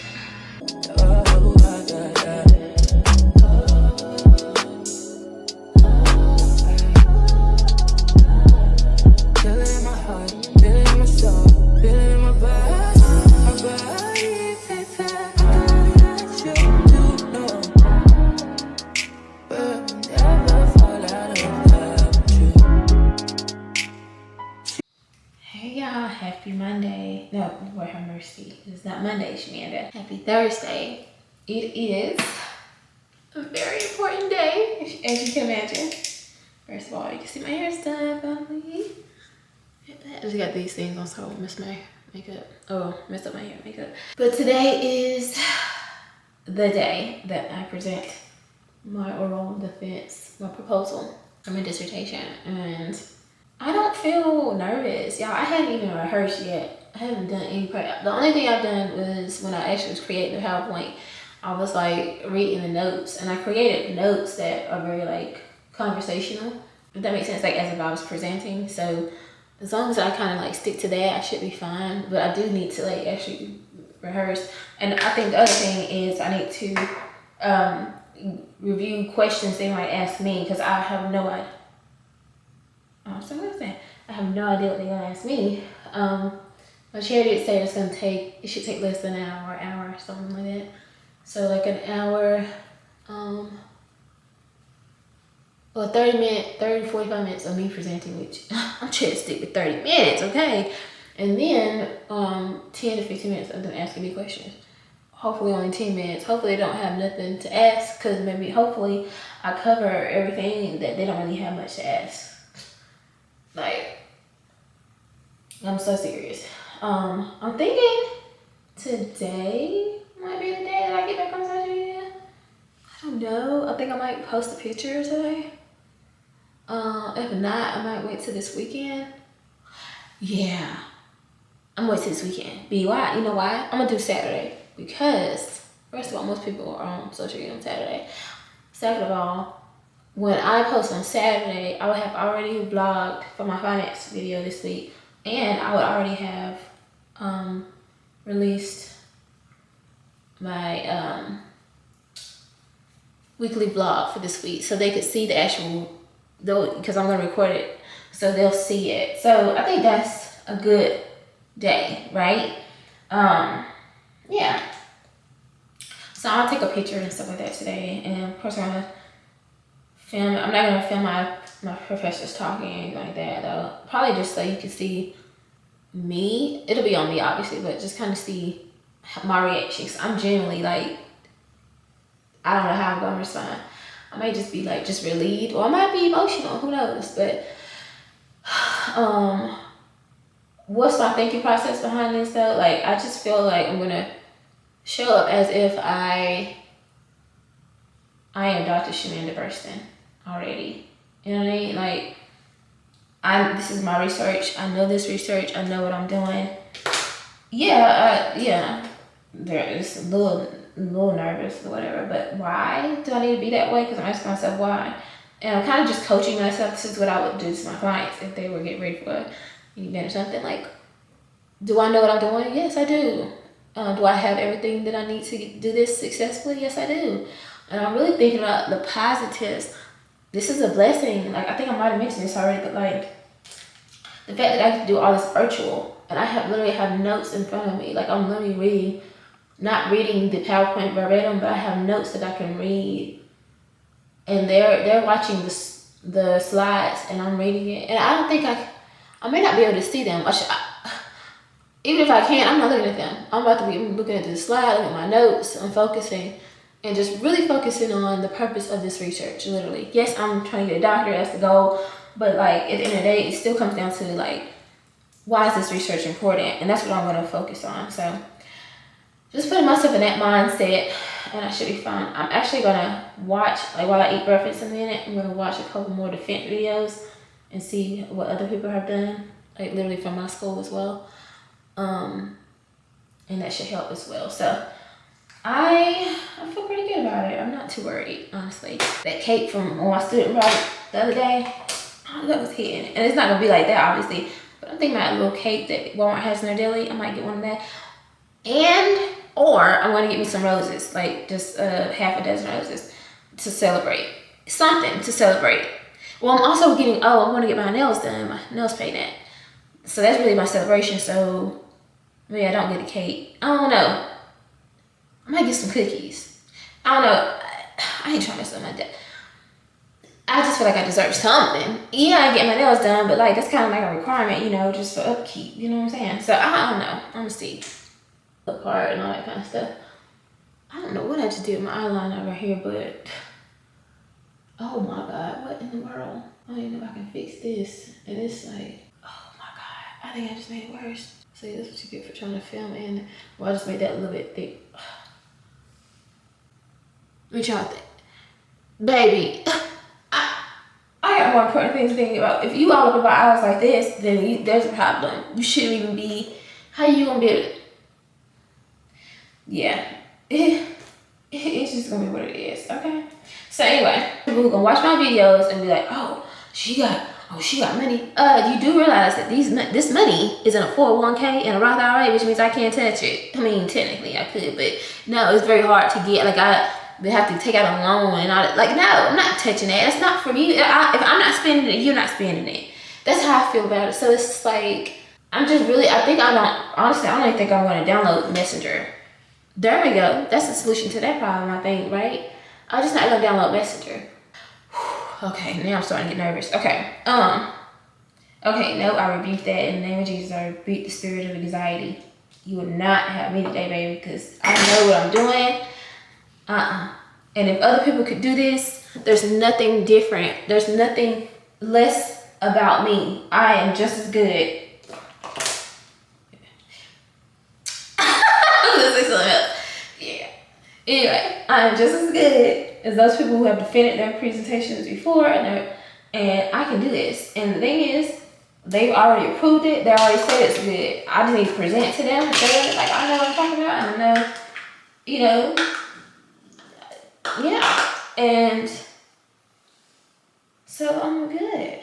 Happy Monday. No, Lord have mercy. It's not Monday, Shamanda. Happy Thursday. It is a very important day, as you can imagine. First of all, you can see my hair's done, finally. I just got these things on, so I messed my makeup. Oh, messed up my hair makeup. But today is the day that I present my oral defense, my proposal for my dissertation. And I don't feel nervous, y'all. I hadn't even rehearsed yet. I haven't done any prep. The only thing I've done was when I actually was creating the PowerPoint, I was like reading the notes, and I created notes that are very like conversational, if that makes sense, like as if I was presenting. So as long as I kind of like stick to that, I should be fine. But I do need to like actually rehearse. And I think the other thing is I need to review questions they might ask me, because I have no idea. So what's that? I have no idea what they're gonna ask me. My chair did say it should take less than an hour, something like that. So like an hour, 45 minutes of me presenting, which I'm trying to stick with 30 minutes, okay? And then 10 to 15 minutes of them asking me questions. Hopefully only 10 minutes. Hopefully they don't have nothing to ask, because hopefully I cover everything that they don't really have much to ask. Like, I'm so serious. I'm thinking today might be the day that I get back on social media. I don't know. I think I might post a picture today. If not, I might wait till this weekend. Yeah, I'm waiting till this weekend. Why? You know why? I'm gonna do Saturday, because first of all, most people are on social media on Saturday. Second of all, when I post on Saturday, I would have already vlogged for my finance video this week, and I would already have released my weekly vlog for this week, so they could see the actual, because I'm gonna record it, so they'll see it. So I think that's a good day, right? Yeah. So I'll take a picture and stuff like that today, and of course I'm gonna film. I'm not gonna film my professors talking or anything like that though. Probably just so you can see me. It'll be on me obviously, but just kind of see my reactions. I'm genuinely like, I don't know how I'm gonna respond. I might just be like just relieved, or I might be emotional, who knows. But what's my thinking process behind this though? Like, I just feel like I'm gonna show up as if I I am Dr. Shamanda Burston already. You know what I mean? Like, this is my research. I know this research. I know what I'm doing. Yeah. It's a little nervous or whatever. But why do I need to be that way? Because I'm asking myself why. And I'm kind of just coaching myself. This is what I would do to my clients if they were getting ready for an event or something. Like, do I know what I'm doing? Yes, I do. Do I have everything that I need to do this successfully? Yes, I do. And I'm really thinking about the positives. This is a blessing. Like, I think I might have mentioned this already, but like, the fact that I can do all this virtual, and I literally have notes in front of me. Like, I'm literally not reading the PowerPoint verbatim, but I have notes that I can read. And they're watching the slides, and I'm reading it. And I don't think I may not be able to see them. Even if I can, I'm not looking at them. I'm looking at the slide, looking at my notes, I'm focusing, and just really focusing on the purpose of this research, literally. Yes, I'm trying to get a doctorate, that's the goal, but like, at the end of the day, it still comes down to like, why is this research important? And that's what I'm gonna focus on. So, just putting myself in that mindset, and I should be fine. I'm actually gonna watch, like while I eat breakfast in a minute, I'm gonna watch a couple more defense videos and see what other people have done, like literally from my school as well. And that should help as well. So I feel pretty good about it. I'm not too worried, honestly. That cake from my student brought the other day, that was hitting. And it's not gonna be like that, obviously, but I'm thinking about a little cake that Walmart has in their deli. I might get one of that. Or I'm gonna get me some roses, like just half a dozen roses to celebrate. Something to celebrate. Well, I'm also I'm gonna get my nails done, my nails painted. So that's really my celebration. So maybe I don't get a cake. I don't know. I might get some cookies. I don't know. I ain't trying to something like that. I just feel like I deserve something. Yeah, I get my nails done, but like that's kind of like a requirement, you know, just for upkeep. You know what I'm saying? So I don't know. I'm gonna see the part and all that kind of stuff. I don't know what I just did with my eyeliner right here, but oh my god, what in the world? I don't even know if I can fix this. And it's like, oh my god, I think I just made it worse. See, that's what you get for trying to film, and well, I just made that a little bit thick. What y'all think? Baby, I got more important things to think about. If you all look about eyes like this, then there's a problem. You shouldn't even be. How you gonna be able to? Yeah, it's just gonna be what it is, okay? So anyway, people who gonna watch my videos and be like, oh, she got money. You do realize that this money is in a 401k and a Roth IRA, which means I can't touch it. I mean, technically I could, but no, it's very hard to get. Like they have to take out a loan and all that. Like, no, I'm not touching that. That's not for me. If I'm not spending it, you're not spending it. That's how I feel about it. So it's just like, I don't even think I'm gonna download Messenger. There we go. That's the solution to that problem, I think, right? I'm just not gonna download Messenger. Okay, now I'm starting to get nervous. Okay, no, I rebuke that in the name of Jesus. I rebuke the spirit of anxiety. You will not have me today, baby, because I know what I'm doing. And if other people could do this, there's nothing different. There's nothing less about me. I am just as good. Yeah. Anyway, I am just as good as those people who have defended their presentations before, and I can do this. And the thing is, they've already approved it. They already said it's good. I just need to present it to them and say, like, I know what I'm talking about. I know, you know, yeah. And so I'm good.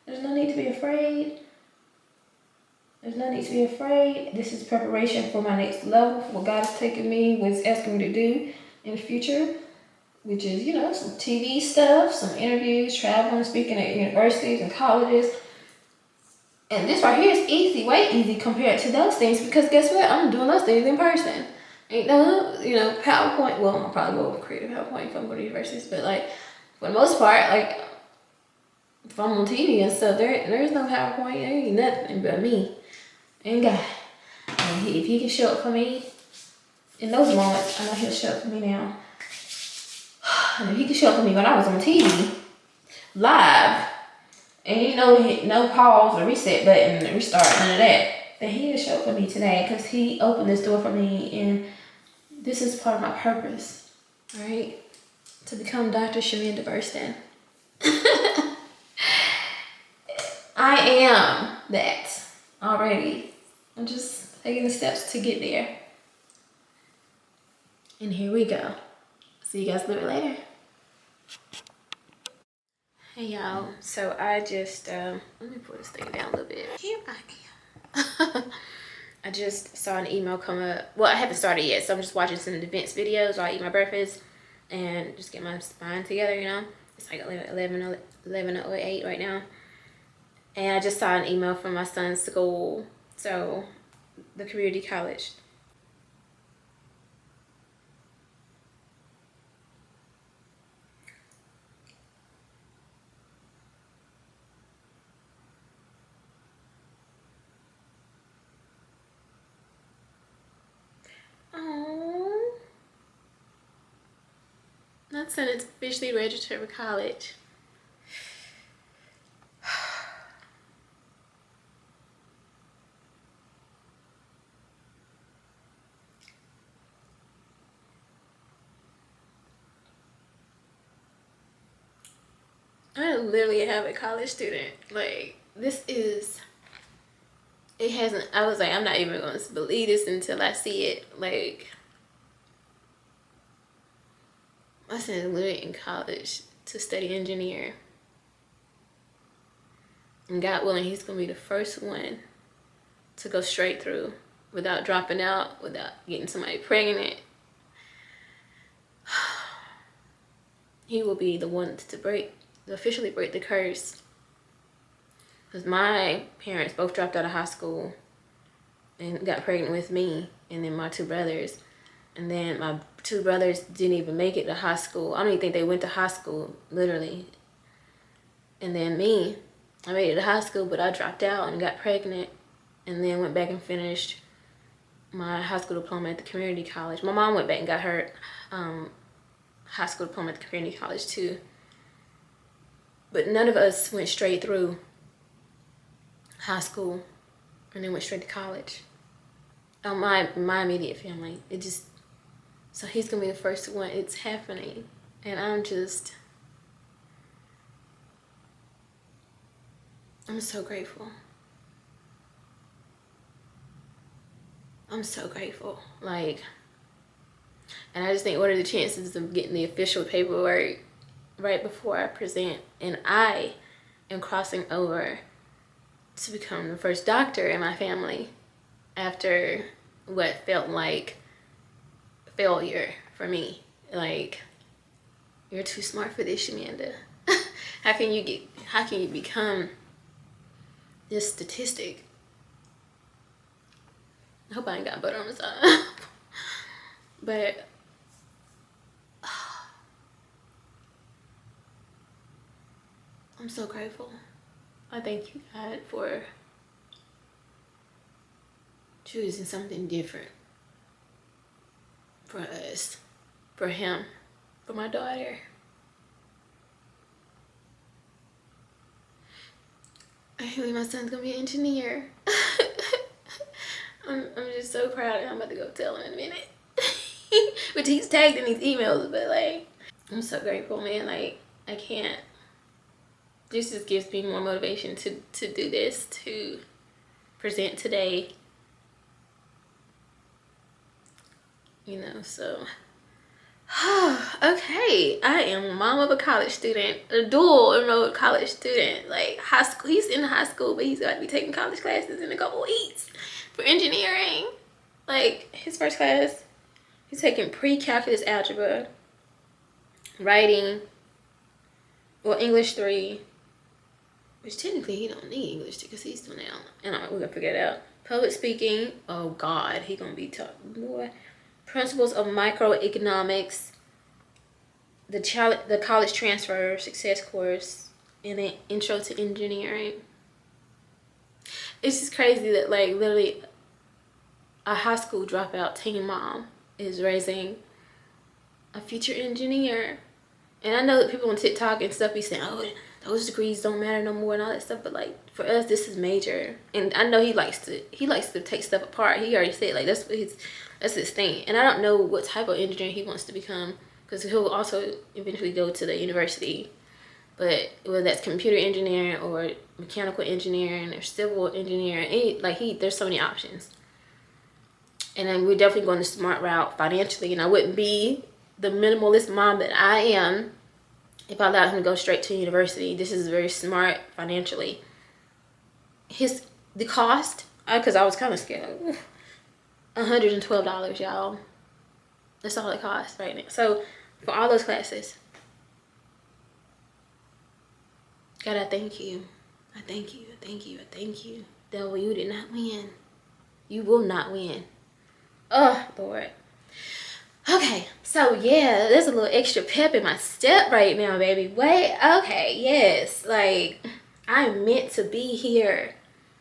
There's no need to be afraid. This is preparation for my next level, for what God is taking me, what He's asking me to do in the future, which is, you know, some TV stuff, some interviews, traveling, speaking at universities and colleges. And this right here is easy, way easy compared to those things, because guess what? I'm doing those things in person. Ain't no, PowerPoint. Well, I'll probably go create a PowerPoint if I'm going to universities, but like, for the most part, like, if I'm on TV and stuff, there's no PowerPoint, there ain't nothing but me and God. And if He can show up for me in those moments, I know He'll show up for me now. And if He can show up for me when I was on TV, live, and no pause or reset button or restart, none of that, then He'll show up for me today, because He opened this door for me, and this is part of my purpose, right? to become Dr. Shaminda Burston. I am that already. I'm just taking the steps to get there. And here we go. See you guys a little bit later. Hey y'all, so I just, let me pull this thing down a little bit. Here I am. I just saw an email come up. Well, I haven't started yet, so I'm just watching some events videos while I eat my breakfast and just get my spine together, you know. It's like 11:08 right now. And I just saw an email from my son's school, so the community college. Oh, my son is officially registered for college. I literally have a college student. Like, this is, it hasn't, I was like, I'm not even going to believe this until I see it. Like, my son is literally in college to study engineer. And God willing, he's going to be the first one to go straight through without dropping out, without getting somebody pregnant. He will be the one to officially break the curse. Because my parents both dropped out of high school and got pregnant with me, and then my two brothers. And then my two brothers didn't even make it to high school. I don't even think they went to high school, literally. And then me, I made it to high school, but I dropped out and got pregnant, and then went back and finished my high school diploma at the community college. My mom went back and got her high school diploma at the community college too. But none of us went straight through high school and then went straight to college. My immediate family, it just, so he's gonna be the first one. It's happening, and I'm so grateful. I'm so grateful. Like, and I just think, what are the chances of getting the official paperwork right before I present? And I am crossing over to become the first doctor in my family after what felt like failure for me. Like, you're too smart for this, Shaminda. How can you become this statistic? I hope I ain't got butter on the side. But I'm so grateful. I thank you, God, for choosing something different for us, for him, for my daughter. I believe my son's gonna be an engineer. I'm just so proud, and I'm about to go tell him in a minute. Which he's tagged in these emails, but like, I'm so grateful, man. Like, I can't. This just gives me more motivation to do this, to present today. You know, so. Okay, I am a mom of a college student, a dual enrolled college student. Like, high school, he's in high school, but he's got to be taking college classes in a couple weeks for engineering. Like, his first class, he's taking pre-calculus algebra, writing, well, English 3, which technically he don't need English because he's doing it on, and we're gonna figure it out. Public speaking, oh God, he gonna be talking, boy. Principles of microeconomics, the college transfer success course, and then intro to engineering. It's just crazy that, like, literally a high school dropout teen mom is raising a future engineer. And I know that people on TikTok and stuff be saying, oh, those degrees don't matter no more and all that stuff, but like, for us, this is major. And I know he likes to take stuff apart. He already said, like, that's his thing. And I don't know what type of engineer he wants to become, because he'll also eventually go to the university. But whether that's computer engineering or mechanical engineering or civil engineering, there's so many options. And then we're definitely going the smart route financially. And I wouldn't be the minimalist mom that I am if I allowed him to go straight to university. This is very smart financially. The cost, because I was kind of scared, $112, y'all. That's all it costs right now. So for all those classes, God, I thank you. I thank you. I thank you. I thank you. Devil, you did not win. You will not win. Oh, Lord. Okay, so yeah, there's a little extra pep in my step right now, baby. Wait, okay, yes. Like, I am meant to be here.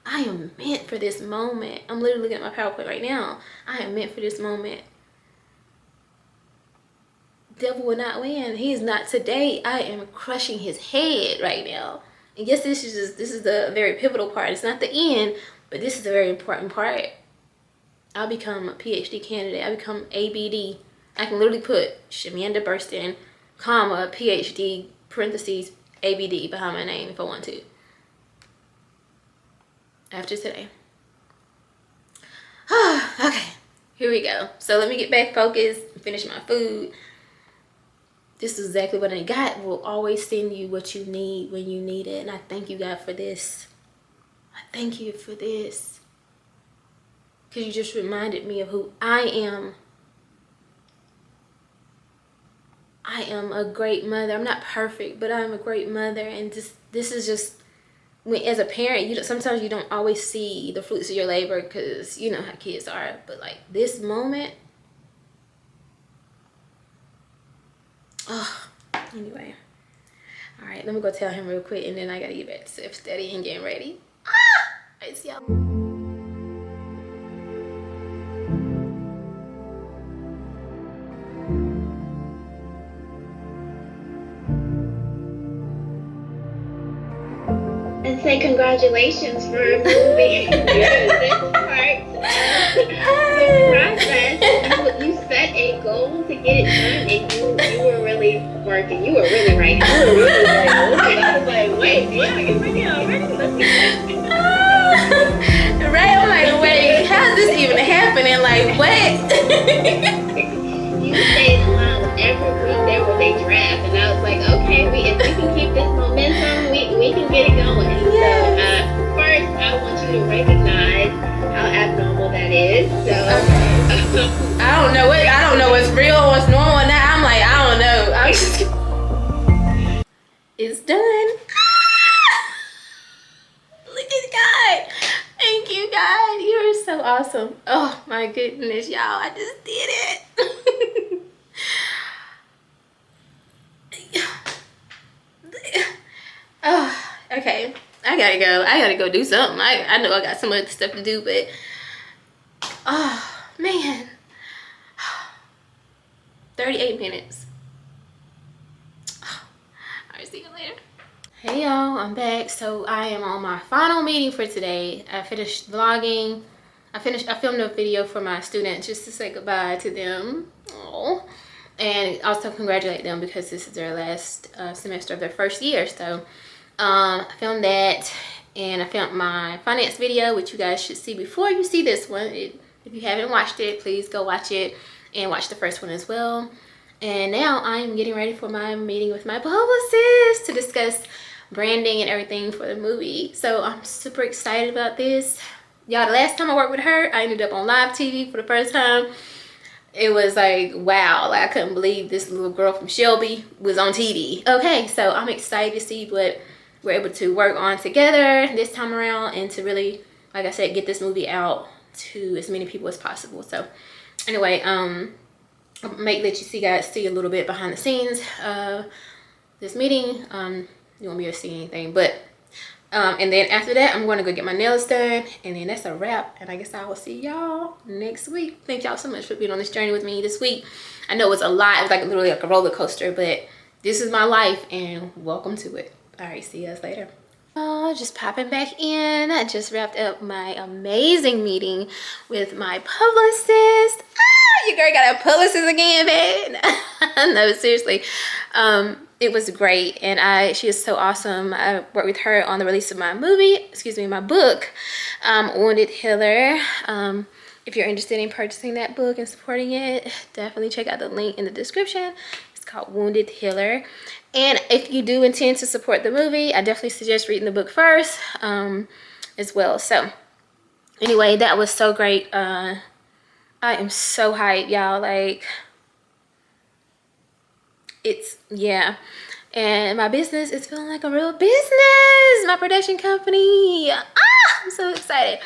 I am meant for this moment. I'm literally looking at my PowerPoint right now. I am meant for this moment. Devil will not win. He is not today. I am crushing his head right now. And yes, this is the very pivotal part. It's not the end, but this is a very important part. I'll become a PhD candidate. I become ABD. I can literally put Shamanda Burston, comma, PhD, parentheses, ABD behind my name if I want to. After today. Okay, here we go. So let me get back focused, finish my food. This is exactly what I need. God will always send you what you need when you need it. And I thank you, God, for this. I thank you for this. Because you just reminded me of who I am. I am a great mother. I'm not perfect, but I'm a great mother. And this is just, as a parent, sometimes you don't always see the fruits of your labor because you know how kids are. But like this moment, oh, anyway. All right, let me go tell him real quick, and then I gotta get back to self-study and getting ready. All right, see y'all. And say congratulations for moving through this part of the process. You set a goal to get it done, and you were really working. You were really writing. You were really like, okay. I was like, wait, what? I get ready already? Let's get Right? I'm like, wait, how's this even happening? Like, what? You stayed along every week. There was a draft, and I was like, okay, if we can keep this momentum, we can get it going. Yes. So first, I want you to recognize how abnormal that is. So I don't know what's real, what's normal now. I'm like, I don't know. I'm just it's done. Look at God. Thank you, God. You're so awesome. Oh my goodness, y'all. I just did it. Oh, okay. I gotta go do something. I know I got some other stuff to do, but oh man. 38 minutes. Alright, see you later. Hey y'all, I'm back. So I am on my final meeting for today. I finished vlogging. I filmed a video for my students just to say goodbye to them. Oh, and also congratulate them because this is their last semester of their first year. So I filmed that, and I filmed my finance video, which you guys should see before you see this one. If you haven't watched it, please go watch it and watch the first one as well. And now I'm getting ready for my meeting with my publicist to discuss branding and everything for the movie. So I'm super excited about this. Y'all, the last time I worked with her, I ended up on live TV for the first time. It was like, wow, like I couldn't believe this little girl from Shelby was on TV. Okay, so I'm excited to see what we're able to work on together this time around and to really, like I said, get this movie out to as many people as possible. So anyway, I'll let you see a little bit behind the scenes of this meeting. You won't be able to see anything, but and then after that, I'm going to go get my nails done, and then that's a wrap. And I guess I will see y'all next week. Thank y'all so much for being on this journey with me this week. I know it's a lot. It was like literally like a roller coaster, but this is my life, and welcome to it. All right, see you guys later. Oh, just popping back in. I just wrapped up my amazing meeting with my publicist. Your girl got a publicist again, man. No, seriously. It was great, and she is so awesome. I worked with her on the release of my book, Wounded Healer. If you're interested in purchasing that book and supporting it, definitely check out the link in the description. It's called Wounded Healer. And if you do intend to support the movie, I definitely suggest reading the book first as well. So anyway, that was so great. I am so hyped, y'all. Like, yeah. And my business is feeling like a real business. My production company. I'm so excited.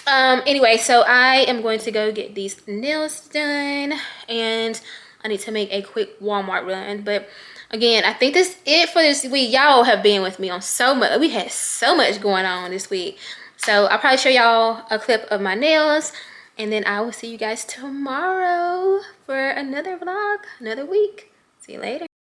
Anyway, so I am going to go get these nails done, and I need to make a quick Walmart run. But again, I think that's it for this week. Y'all have been with me on so much. We had so much going on this week. So I'll probably show y'all a clip of my nails, and then I will see you guys tomorrow for another vlog, another week. See you later.